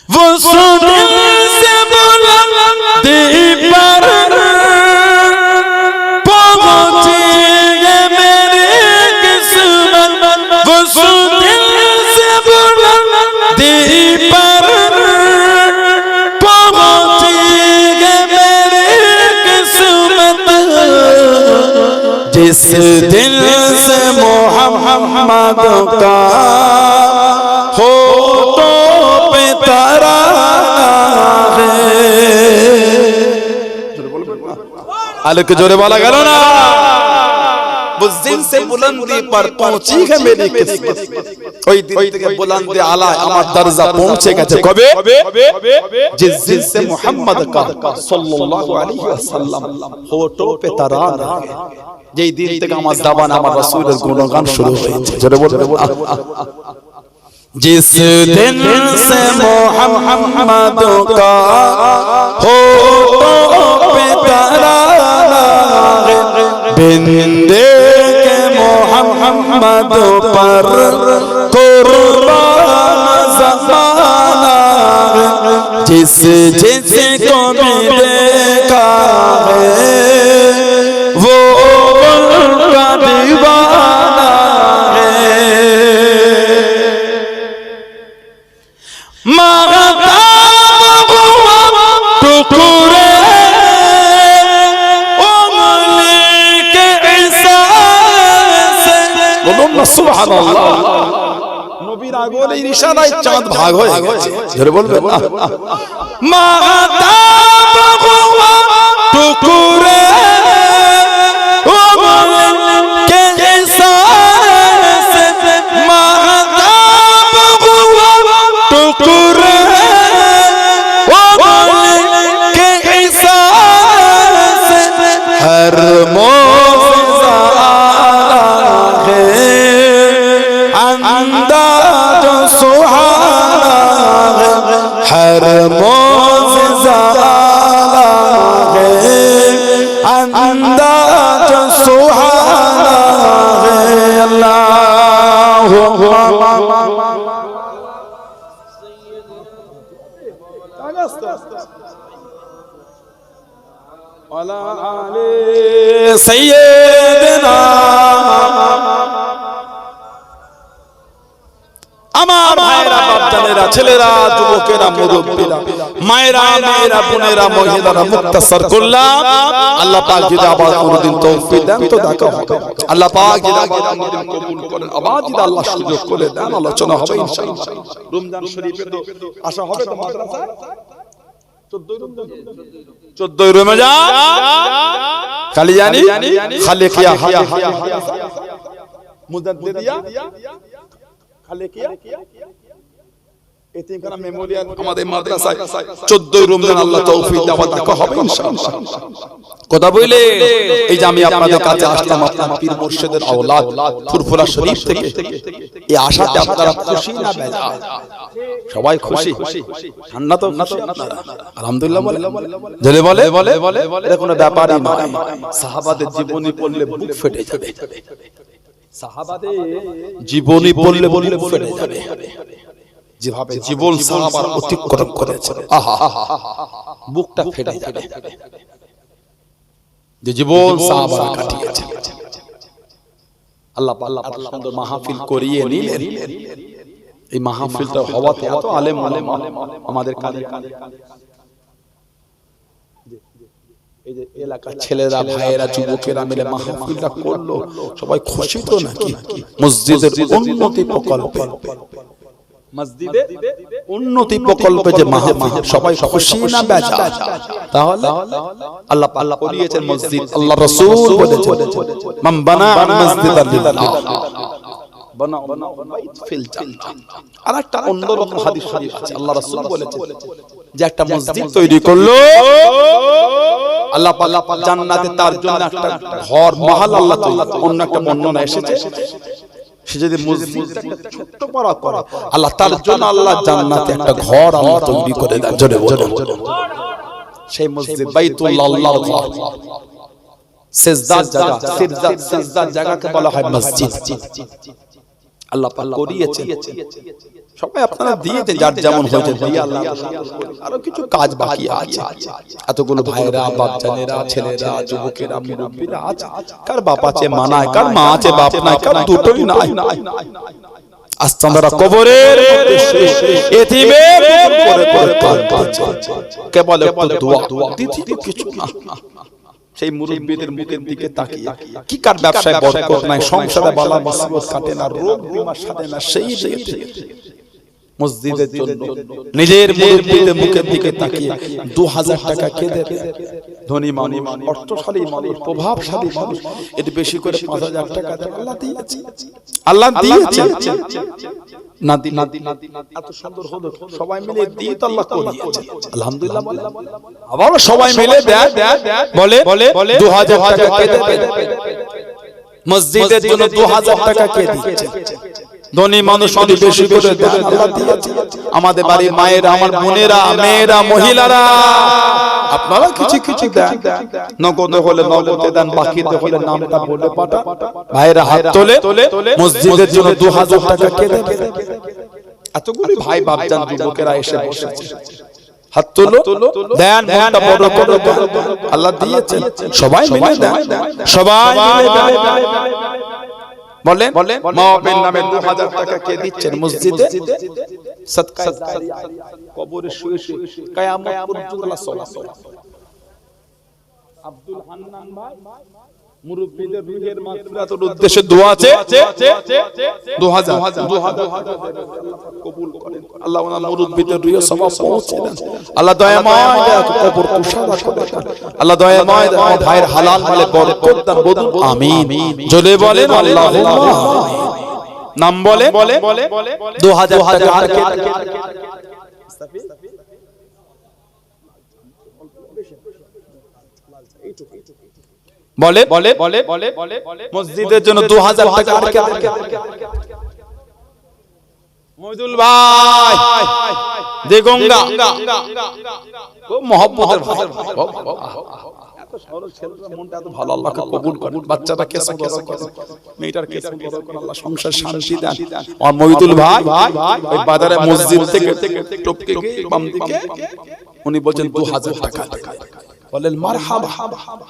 वो सुदिल से बुलंदी पर पहुंची है मेरी किस्मत। वो सुदिल से बुलंदी पर पहुंची है मेरी किस्मत। जिस दिल से मोहम्मद का होठों पे तराना है। अलग जोरे वाला गलो ना। उस दिन से बुलंदी पर पहुंची है मेरी किस्मत। कोई दिन থেকে बुलंदी आला আমার দরজা পৌঁছে গেছে কবে? जिस दिन से मोहम्मद का सल्लल्लाहु अलैहि वसल्लम होठों पे तराना है। যেই দিন থেকে আমার জবান আমার রাসূলের গুণগান শুরু হয়েছে। জোরে বলুন। जिस दिन से मोहम्मद का होठों पे तराना है। बिंदे के मोहम्मद पर कुर्बान ज़माना है। जिस जिस को भी देखा है वो उनका दीवाना है। टुकड़े उंगली के इशारे से बोलूं ना सुभानअल्लाह। नबीर आगोले इशाराয় চাঁদ ভাগ হয়ে গেছে। জোরে বলবেন না। মাহতাব হুয়া টুকড়ে उंगली के इशारे से। माहताब हुआ टुकड़े हर मौज़ा है अंदाज़ सुहाना है। हर मौज़ा है अंदाज़ सुहाना है। अल्लाहुम्मा अला आले सय्यदना আমার ভাইরা, বাপজানেরা, ছেলেরা, যুবকেরা, মুরব্বীরা, মায়েরা, মেয়েরা, বোনেরা, মহিলারা, মুক্তাসার করলাম। আল্লাহ পাক যদি আবার কোনদিন তৌফিক দেন তো দেখা হবে। আল্লাহ পাক যদি কবুল করেন, আবার যদি আল্লাহ সুযোগ করে দেন, আলোচনা হবে ইনশাআল্লাহ। রমজান শরীফে তো আসা হবে তো মাদ্রাসায় 14 রমজান খালি জানি খালেকিয়া মুজাদ্দিদিয়া খালেকিয়া এতিমখানা মেমোরিয়াল আমাদের মাদ্রাসায় 14 রমজান আল্লাহ তৌফিক দাও দেখা হবে ইনশাআল্লাহ। কথা বলে এই যে আমি আপনাদের কাছে আসলাম, আপনার পীর মুর্শিদের আওলাদ ফুরফুরা শরীফ থেকে, এই আশাতে আপনারা খুশি না বেজার? সবাই খুশি, ঠান্ডা তো খুশি আপনারা? আলহামদুলিল্লাহ বলে এটা কোনো ব্যাপারই নয়। সাহাবাদের জীবনী পড়লে বুক ফেটে যাবে, সাহাবাদের জীবনী পড়লে বুক ফেটে যাবে। যেভাবে জীবন সাহাবার অতিক্রম করেছে, আহা বুকটা ফেটে যাবে। যে জীবন সাহাবারা কাটিয়েছে, আল্লাহ পাক সুন্দর মাহফিল করিয়ে নিলেন। এই মাহফিলটা হওয়াতে এত আলেম আমাদের কাছে, এই যে এলাকার ছেলেরা, ভাইয়েরা, যুবকেরা মিলে মাহফিলটা করলো, সবাই খুশি তো নাকি? মসজিদের উন্নতি প্রকল্পে, মসজিদে উন্নতি প্রকল্পে যে মাহফিল, সবাই খুশি না বেজার? তাহলে আল্লাহ পাক করিয়েছেন মসজিদ। আল্লাহ রাসূল বলেছেন, মান বানা মাসজিদান লিল্লাহ বানা বাইত ফিল জান্নাহ। আরেকটা অন্যরকম হাদিস শরীফ আছে, আল্লাহ রাসূল বলেছেন যে একটা মসজিদ তৈরি করলো, আল্লাহ পাক জান্নাতে তার জন্য একটা ঘর, মহল আল্লাহ তৈরি। অন্য একটা বর্ণনা এসেছে, সে যদি মসজিদটাকে ছোট বড় করে, আল্লাহ তার জন্য আল্লাহ জান্নাতে একটা ঘর আল্লাহ তৈরি করে দেন। জোরে বলুন, সেই মসজিদ বাইতুল্লাহ, আল্লাহর ঘর, সিজদার জায়গা, সিজদার জায়গাকে বলা হয় মসজিদ। আল্লাহ পাক করিয়েছেন, সবাই আপনারা দিয়েছেন যার যেমন হয়েছে দিয়ে আল্লাহ। আরো কিছু কাজ বাকি আছে। এতগুলো ভাইরা, বাপজানেরা, ছেলেরা, যুবকেরা, মুরব্বীরা আছে, কার বাপ আছে মা নাই, কার মা আছে বাপ নাই, কার দুটোই নাই। আস্তানরা কবরের এতিমের পরে পরে কাঁদছে, কেবল একটু দোয়া দিতে কিছু না। সেই মুরব্বিদের মুখের দিকে তাকিয়ে, কি কার ব্যবসায় বরকত নাই, সংসারে বালা মুসিবত কাটে না, রোগ বিমার সাথে না, সেই দিকে মসজিদের জন্য নিজের মুরব্বিদের মুখের দিকে তাকিয়ে 2000 টাকা কে দেবে? ধনী মানুষ, অর্থশালী মানুষ, প্রভাবশালী মানুষ, এটি বেশি করে 5000 টাকা দেবে। আল্লাহ দিয়েছে, আল্লাহ দিয়েছে। না দিলে এত সুন্দর হলো, সবাই মিলে দিয়ে তো আল্লাহ করিয়েছে। আলহামদুলিল্লাহ বলে আবার সবাই মিলে দেয়, বলে 2000 টাকা কে দেবে? মসজিদের জন্য 2000 টাকা কে দিচ্ছে? ধনী মানুষ বেশি করে দেন, আল্লাহ দিয়েছে। আমাদের বাড়ির মায়েরা, আমার বোনেরা, মেয়েরা, মহিলারা, আপনারা কিছু কিছু দেন। নগদে হলে নগদে দেন, বাকিতে হলে নামটা বলে পাঠা। ভাইরা হাত তোলে, মসজিদের জন্য 2000 টাকা কে দেবে? এতগুলি ভাই বাপজান যুবকেরা এসে বসেছে, হাত তোলো, দেন, মনটা বড় করে দেন। আল্লাহ দিয়েছে, সবাই মিলে দেন, সবাই মিলে দেন। বলেন মাওয়াবের নামে 2000 টাকা কে দিচ্ছেন মসজিদে? সদকা জারিয়া, কবরে শুয়ে শুয়ে কিয়ামত পর্যন্ত আল্লাহ সওয়াব। আব্দুল হান্নান ভাই মুরব্বিদের রুহের মাগফিরাতের উদ্দেশ্যে দোয়া আছে, 2000 কবুল করেন। আল্লাহ ওনার মুরব্বিদের রুহে সওয়াব পৌঁছে দেন। আল্লাহ দয়াময় কবর কুশাদা করে দেন। আল্লাহ দয়াময় আমার ভাইয়ের হালাল মালে বরকত দান। বলুন আমিন। জোরে বলেন আল্লাহুম্মা আমিন। নাম বলে 2000 টাকা আর কে? বলে মসজিদের জন্য 2000 টাকা আর কে? মইদুল ভাই দেগঙ্গা, খুব মহব্বতের ভাই, এত সরল ছেলের মনটা এত ভালো। আল্লাহ কবুল করুন। বাচ্চাটা কেসে বড় করে, মেয়েটার কেসে বড় করে, আল্লাহ সংসার শান্তি দেন। আর মইদুল ভাই ওই বাজারে মসজিদ থেকে টপকে বাম দিকে উনি বলেন 2000 টাকা। বলেন মারহাবা,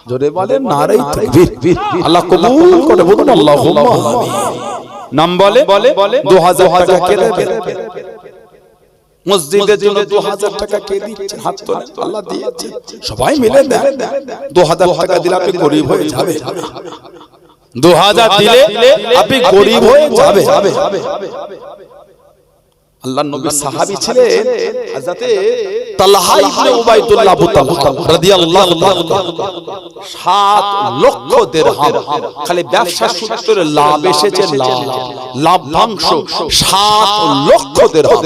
জোরে বলেন নারে তাকবীর। আল্লাহ কবুল করে, বলুন আল্লাহুম্মা আমিন। নাম বলে 2000 টাকা কে দেবে মসজিদের জন্য 2000 টাকা কে দিচ্ছে হাত তোলে আল্লাহ দিয়েছে সবাই মিলে দেন 2000 টাকা দিলে আপনি গরিব হয়ে যাবে 2000 দিলে আপনি গরিব হয়ে যাবে আল্লাহর নবী সাহাবী ছিলেন হযরত তালহা ইবনে উবাইদুল্লাহ আবু তালহা রাদিয়াল্লাহু তাআলা 7 লক্ষ দিরহাম খালি ব্যবসা সূত্রে লাভ এসেছে লাভাংশ 7 লক্ষ দিরহাম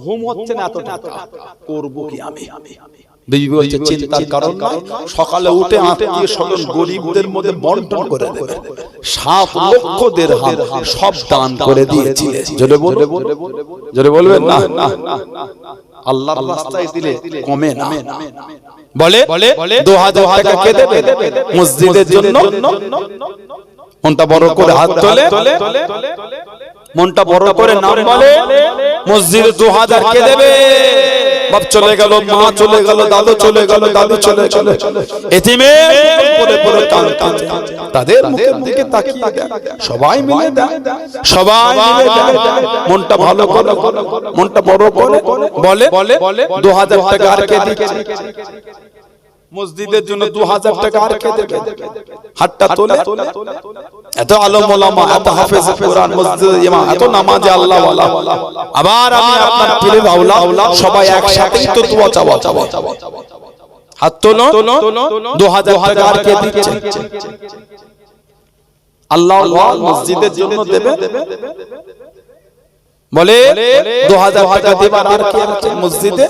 ঘুম হচ্ছে না এত টাকা করব কি আমি বিবি বলছে চিন্তার কারণ নয় সকালে উঠে আত্মীয় স্বজন গরিবদের মধ্যে বন্টন করে দেবে 7 লক্ষ দিরহাম সব দান করে দিয়েছিলেন জোরে বলবেন না আল্লাহর রাস্তায় দিলে কমে না বলে 2000 টাকা কে দেবে মসজিদের জন্য মনটা বড় করে হাত তোলে মনটা বড় করে নাম বলে মসজিদে 2000 কে দেবে বাপ চলে গেল মা চলে গেল দাদু চলে গেল দাদু চলে গেল এতিমে পড়ে পড়ে কাঁদছে তাদের মুখে তাকিয়ে দেন সবাই মিলে দেন সবাই মিলে দেন মনটা ভালো করে মনটা বড় করে বলে 2000 টাকা আর কে দিচ্ছে মসজিদের জন্য 2000 টাকা আর কে দেবে হাতটা তোলে এত আলেম ওলামা এত হাফেজ কোরআন মসজিদের ইমাম এত নামাজি আল্লাহ ওয়ালা আবার আমি আপনার পীরের আওলা সবাই একসাথে তো দোয়া চাওয়া হাত তোলো 2000 টাকা আর কে দিচ্ছে আল্লাহ মসজিদের জন্য দেবে বলে 2000 টাকা দেবার আর কি আছে মসজিদে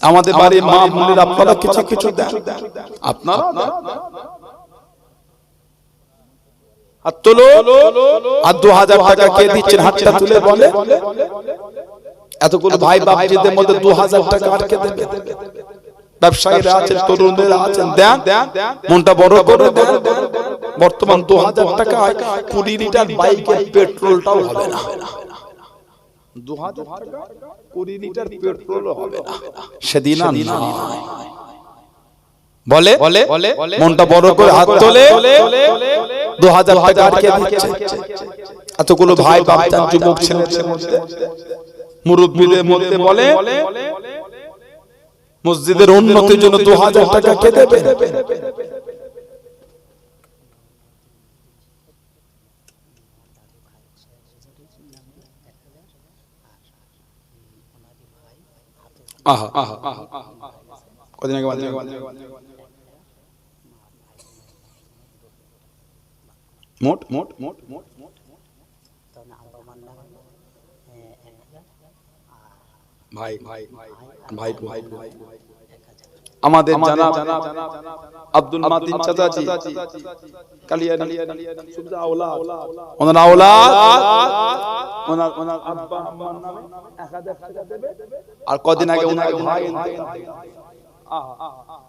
আমাদের বাড়ির মা বোনেরা আপনারা কিছু দেন আপনারা হাত তোলো আর 2000 টাকা কে দিচ্ছেন হাতটা তুলে বলে এতগুলো ভাই বাপজিদের মধ্যে 2000 টাকা আর কে দেবে ব্যবসায়ীরা আছেন তরুণরা আছেন দেন মনটা বড় করে দেন বর্তমান 2000 টাকা 20 লিটার বাইকের পেট্রোলটাও হবে না 2000 টাকা 20 লিটার পেট্রোলও হবে না সেদিন না বলে মনটা বড় করে হাত তোলে 2000 টাকা আর কে দিচ্ছে এতগুলো ভাই বাপজান যুবক ছেলেদের মধ্যে মুরব্বিদের মধ্যে বলে মসজিদের উন্নতির জন্য 2000 টাকা কে দেবে আহা কদিন আগে মোট ভাই আমাদের জানাব আব্দুল মাতিন চাচাজি কালিয়ানি সুদা আওলাদ ওনার আওলাদ ওনার আব্বা আম্মার নামে 1000 টাকা দেবে আর কদিন আগে ওনার ভাই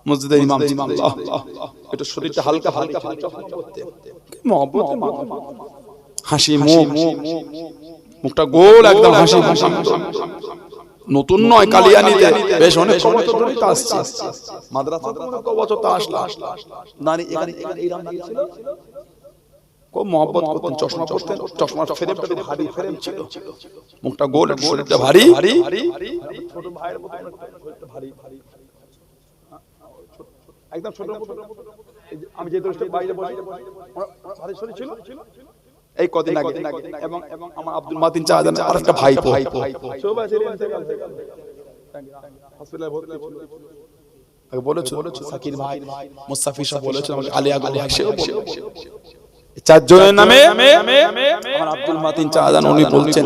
মসজিদের ইমাম এটা শরীরটা হালকা করতে মহব্বতে হাসি মুখটা গোল একদম হাসি নতুন নয় কালিয়ানিতে বেশ অনেক সময় তো ধরেই আসছে মাদ্রাসাতে কত বছর তো আসলা নানি এখানে এই রাম ছিল খুব মহব্বত করতেন চশমা পরতেন চশমার ফ্রেমটা ভারী ফ্রেম ছিল মুখটা গোল শরীরটা ভারী ছোট ভাইয়ের মতো ভারী একদম ছোট আমি যে দোষটা বাইরে বসে ভারী শরীর ছিল এই কদিন আগে এবং আমার আব্দুল মাতিন চাচার আরেকটা ভাই সবাই হসপিটালে ভর্তি ছিল আগে বলেছো সাকির ভাই মুস্তাফি সাহেব বলেছো আমাকে আলিয়া গলি সেও বলেছে চারজনের নামে আমার আব্দুল মাতিন চাচান উনি বলছেন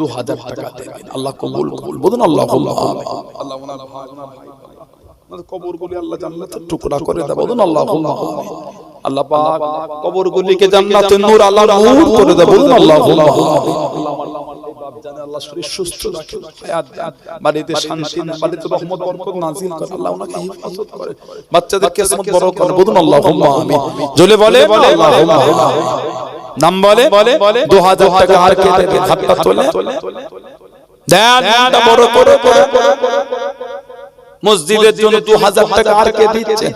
2000 টাকা দেবেন আল্লাহ কবুল বলুন আল্লাহুম্মা আমিন আল্লাহ ওনার ভাই ওনার কবরগুলি আল্লাহ জান্নাতের টুকরা করে দেন বলুন আল্লাহুম্মা আমিন আল্লাহ পাক কবরগুলিকে জান্নাতের নূর আল্লাহ নূর করে দেন বলুন আল্লাহুম্মা আমিন জানে আল্লাহ শরীর সুস্থ রাখে হায়াত দেন বাড়িতে শান্তি বাড়িতে রহমত বরকত নাযিল করে আল্লাহ ওনাকে হিফাজত করে বাচ্চাদের কিসমত বড় করে বলুন আল্লাহুম্মা আমিন জলে বলে আল্লাহুম্মা আমিন নাম বলে 2000 টাকা আর কে দেবে হাতটা তোলে দেন মনটা বড় করে মসজিদের জন্য 2000 টাকা আর কে দিচ্ছে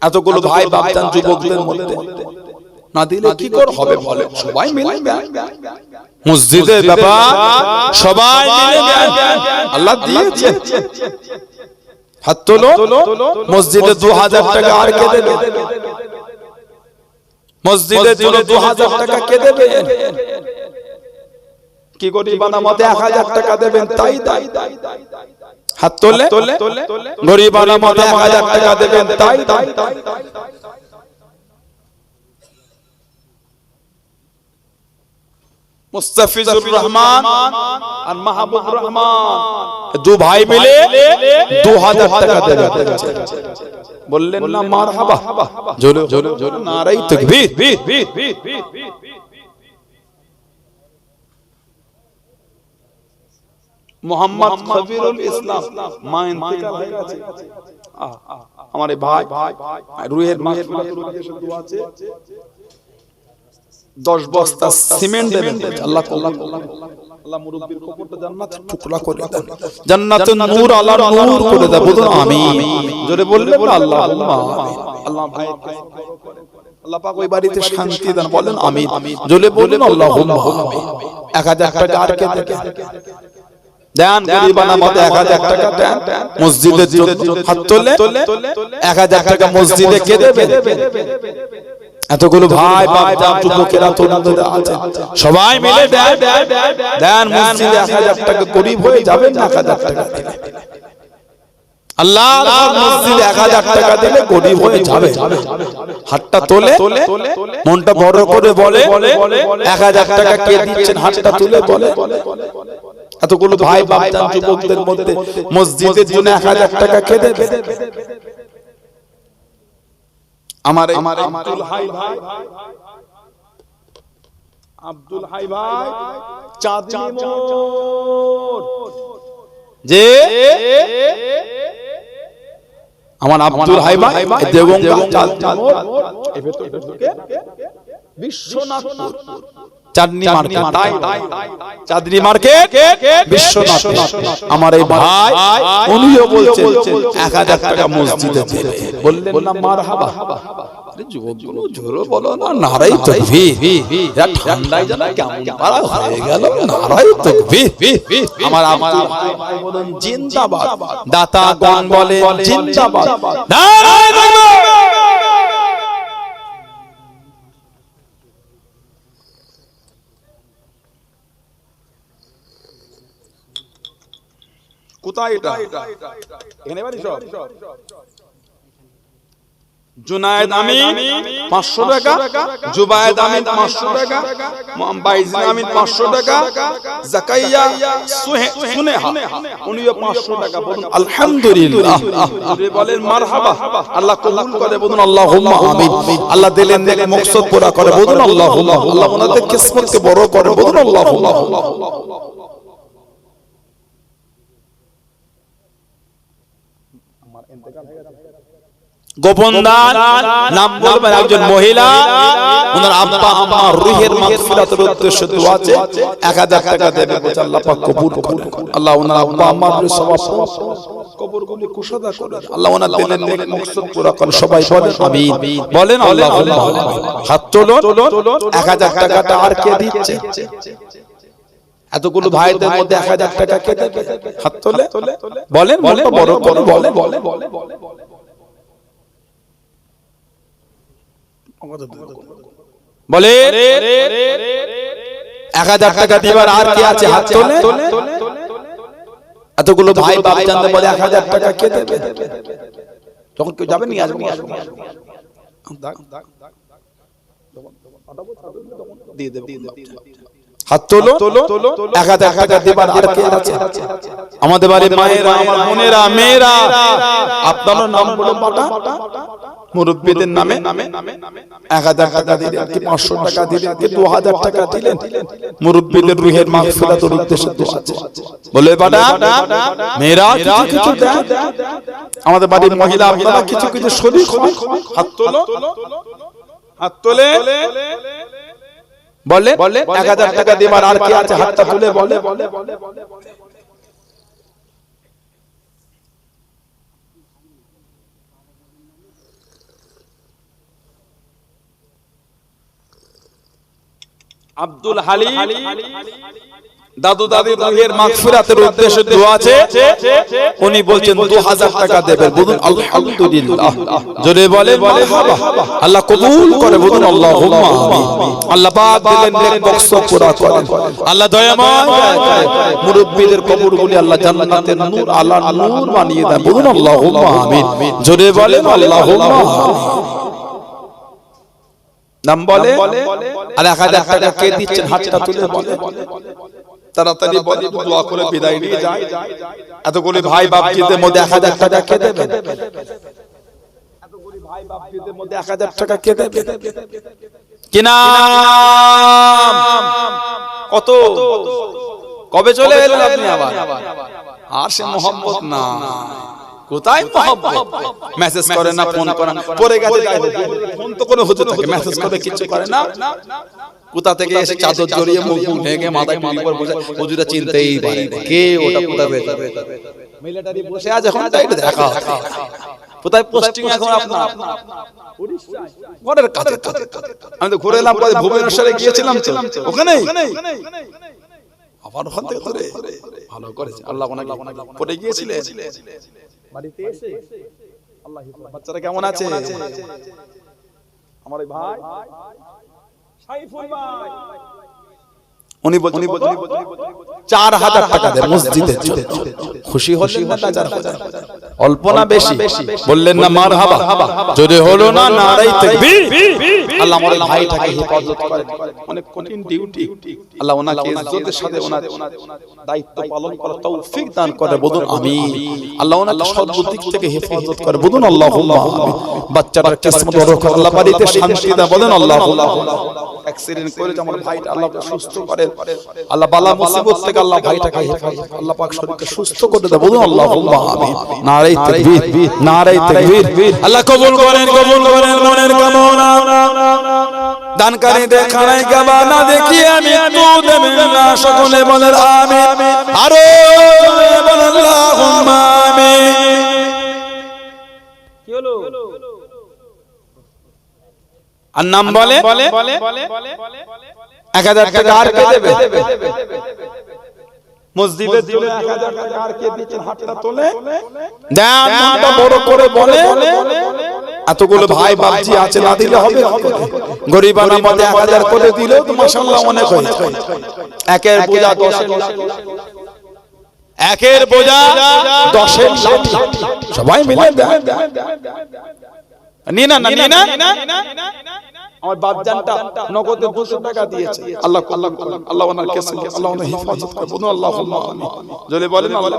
এতগুলো ভাই বাপজান যুবকদের মধ্যে না দিলে কি করে হবে বলে? সবাই মিলে দেন। মসজিদের ব্যাপার সবাই মিলে দেন, আল্লাহ দিয়েছে। হাত তোলো, মসজিদে 2000 টাকা আর কে দেবে? মসজিদের জন্য 2000 টাকা কে দেবে? কি গরিবানা মতে 1000 টাকা দেবেন, তাই তাই হাত তোলে, গরিবানা মতে 1000 টাকা দেবেন, তাই তাই। মুস্তাফিজুর রহমান আর মাহবুবুর রহমান দু ভাই মিলে 2000 টাকা দেবে। বললেন না মারহাবা, জোরে জোরে নারাই তাকবীর। মোহাম্মদ খবিরুল ইসলাম মা ইন্তেকাল হয়ে গেছে। আমার ভাই রুহের মাগফিরাতের উদ্দেশ্যে দোয়া আছে। 10 বস্তা সিমেন্ট দেবেন, আল্লাহ আল্লাহ মুরব্বির কবরটা জান্নাতের টুকরা করে দেন, জান্নাতুন নূর আলা নূর করে দেন। বলুন আমিন, জোরে বলবেন না আল্লাহুম্মা আমিন। আল্লাহ ভাই আল্লাহ পাক ওই বাড়িতে শান্তি দেন, বলেন আমিন, জোরে বলুন আল্লাহুম্মা আমিন। 1000 টাকা আর কে দেবে? দেন, গরিবানা মতে 1000 টাকা দেন মসজিদের জন্য। হাত তোলে, 1000 টাকা মসজিদে কে দেবে? এতগুলো ভাই বাপ দাম যুবকেরা তরুণরা আছে, সবাই মিলে দেন দেন মসজিদে 1000 টাকা। গরিব হয়ে যাবেন না 1000 টাকা দিলে, আল্লাহর মসজিদে 1000 টাকা দিলে গরিব হয়ে যাবে। হাতটা তোলে, মনটা বড় করে বলে 1000 টাকা কে দিচ্ছেন? হাতটা তুলে বলে। এতগুলো ভাই বাপ দাম যুবকদের মধ্যে মসজিদের জন্য 1000 টাকা কে দেবে? আমার আব্দুল হাই ভাই, আব্দুল হাই ভাই চাঁদনি মোড়, যে আমার আব্দুল হাই ভাই দেওবঙ্গা চাঁদনি মোড়, এই ভেতর ঢুকে বিশ্বনাথপুর চাঁদনি মার্কেট, চাঁদনি মার্কেট বিশ্বনাথ। আমার এই ভাই উনিও বলছেন 1000 টাকা মসজিদে দেবে। বললেন না মারহাবা। আরে যুবকগুলো জোরে বলো না নারাই তাকবীর। এটা ঠান্ডায় জানা কেমন পারা হয়ে গেল, নারাই তাকবীর। আমার আব্দুল ভাই বলেন জিন্দাবাদ, দাতা গণ বলেন জিন্দাবাদ, নারাই তাকবীর। কোথায় এটা? এখানে বাড়ি সব। জুনায়েদ আমিন 500 টাকা, জুবায়েদ আমিন 500 টাকা, বাইজিদ আমিন 500 টাকা, জাকারিয়া সুনেহা উনিও 500 টাকা। বলুন আলহামদুলিল্লাহ, বলেন মারহাবা। আল্লাহ কবুল করে, বলুন আল্লাহুম্মা আমিন। আল্লাহ দিলেন দিলেন মকসদ পুরা করে, বলুন আল্লাহুম্মা। আল্লাহ ওনাদের কিসমতকে বড় করে, বলুন আল্লাহুম্মা। গোপনদান নাম বলবেন একজন মহিলা, ওনার আব্বা আম্মা রুহের মাগফিরাতের উদ্দেশ্যে দোয়া আছে, 1000 টাকা দেবে। বলছে আল্লাহ পাক কবুল করুন, আল্লাহ ওনার আব্বা আম্মার সওয়াব কবরগুলি কুশাদা করে, আল্লাহ ওনার দিলের নেক মকসদ পুরা করে। সবাই বলেন আমিন, বলেন আল্লাহুম্মা আমিন। হাত তোলো, 1000 টাকাটা আর কে দিচ্ছে? এতগুলো ভাইদের মধ্যে 1000 টাকা কে দেবে? হাত তোলে, বলেন, মনটা বড় করে বলেন। বলে 1000 টাকা দিবার আর কে আছে? হাত তোলে। এতগুলো ভাই বাপ জানতে বলে 1000 টাকা কে দেবে? তখন কেউ যাবে নিয়ে আসবে, দিয়ে দেবে। হাত তোলো, 1000 টাকা দিবার আর কে আছে? আমাদের বাড়ির মায়েরা, আমার বোনেরা, মেয়েরা, আপনার নাম বলে পাটা মুরব্বিদের নামে 1000 টাকা দিলেন, কি 500 টাকা দিলেন, কি 2000 টাকা দিলেন, মুরব্বিদের রুহের মাগফিরাতের উদ্দেশ্যে দোয়া আছে। বলে বাবা মেয়েরা কিছু দেন, আমাদের বাড়ির মহিলা আপনারা কিছু কিছু শরীক হন। হাত তোলো, হাত তোলে, বলে 1000 টাকা দিবার আর কি আছে? হাতটা তুলে বলে। আব্দুল হালিম দাদু দাদির রুহের মাগফিরাতের উদ্দেশ্যে দোয়া আছে, উনি বলছেন 2000 টাকা দেবেন। বলুন আলহামদুলিল্লাহ, জোরে বলেন মারহাবা। আল্লাহ কবুল করে, বলুন আল্লাহুম্মা আমিন। আল্লাহ পাক দিলেন নেক বক্স পুরা করেন, আল্লাহ দয়াময় মুরব্বিদের কবরগুলি আল্লাহ জান্নাতের নূর আলা নূর বানিয়ে দেন, বলুন আল্লাহুম্মা আমিন। জোরে বলেন আল্লাহুম্মা আমিন। নাম বলে আর 1000 টাকা কে দিচ্ছেন? হাতটা তুলে বলে, তাড়াতাড়ি বলে, দোয়া করে বিদায় নিয়ে যায়। এতগুলি ভাই বাপজিদের মধ্যে 1000 টাকা কে দেবে? এতগুলি ভাই বাপজিদের মধ্যে 1000 টাকা কে দেবে? কি নাম? কত? কবে চলে এলেন আপনি আবার? আর সে মোহাম্মদ না, কোথায় মোহাম্মদ? মেসেজ করে না, ফোন করে না, পরে গেছে ফোন তো কোনো হুজুর থাকে, মেসেজ করে কিছু করে না। কোথা থেকে এসে চাদর জড়িয়ে মুখ ঢেকে মাথায় টুপি পরে বসে, হুজুরা চিনতেই পারে না কে ওটা, কোথা থেকে মিলিটারি বসে আছে এখন, তাই দেখা কোথায় পোস্টিং এখন আপনার? ঘরের কাছে। আমি তো ঘুরে এলাম, ভুবনেশ্বরে গিয়েছিলাম তো, ওখানেই আবার ওখান থেকে ধরে ভালো করেছে আল্লাহ। ওনাকে পড়ে গিয়েছিলেন বাড়িতে এসে, আল্লাহ বাচ্চারা কেমন আছে? আমার ভাই সাইফুল ভাই, উনি বলছেন 4000 টাকা দেন মসজিদের জন্য। খুশি হলেন না? অল্প না বেশি? বললেন না মারহাবা? যদি হলো না নারাই তাকবীর। আল্লাহ আমার ভাইটাকে হেফাজত করেন, অনেক কঠিন ডিউটি, আল্লাহ ওনাকে ইজ্জতের সাথে ওনার দায়িত্ব পালন করার তৌফিক দান করে, বলুন আমিন। আল্লাহ ওনাকে সর্ব দিক থেকে হেফাজত করে, বলুন আল্লাহুম্মা আমিন। বাচ্চাটার কিসমত রক্ষা, আল্লাহ বাড়িতে শান্তি দাও, বলেন আল্লাহুম্মা। অ্যাক্সিডেন্ট করে আমার ভাইটা আল্লাহ সুস্থ করেন, আল্লাহ বালা মুসিবত থেকে আল্লাহ ভাইটাকে হেফাজত, আল্লাহ পাক শরীরকে সুস্থ করে দেন, বলুন আল্লাহুম্মা আমিন। নারে তাকবীর, নারে তাকবীর। আল্লাহ কবুল করেন, কবুল করেন মনের কামনা। দানকারী দেখায় গাবানা দেখিয়ে আমি তো দেবেন না, সকলে বলেন আমিন। আরো বলেন আল্লাহুম্মা আমিন। কি হলো? আর নাম বলে 1000 টাকা আর কে দেবে? মসজিদের জন্য 1000 টাকা আর কে দিচ্ছেন? হাতটা তোলে দেন, নামটা বড় করে বলে। এতগুলো ভাই বাপজি আছে, না দিলে হবে? গরিবানা মধ্যে 1000 করে দিলেও তো মাশাআল্লাহ অনেক হয়েছে। একের বোঝা 10 একের বোঝা 10 লাঠি, সবাই মিলে দেন। নিনা না নিনা, আমার বাপজানটা নগদে 200 টাকা দিয়েছে। আল্লাহ আল্লাহ ওনার কাছে আল্লাহ ওনার হেফাজত করে, বলুন আল্লাহুম্মা আমিন। জোরে বলেন আল্লাহ।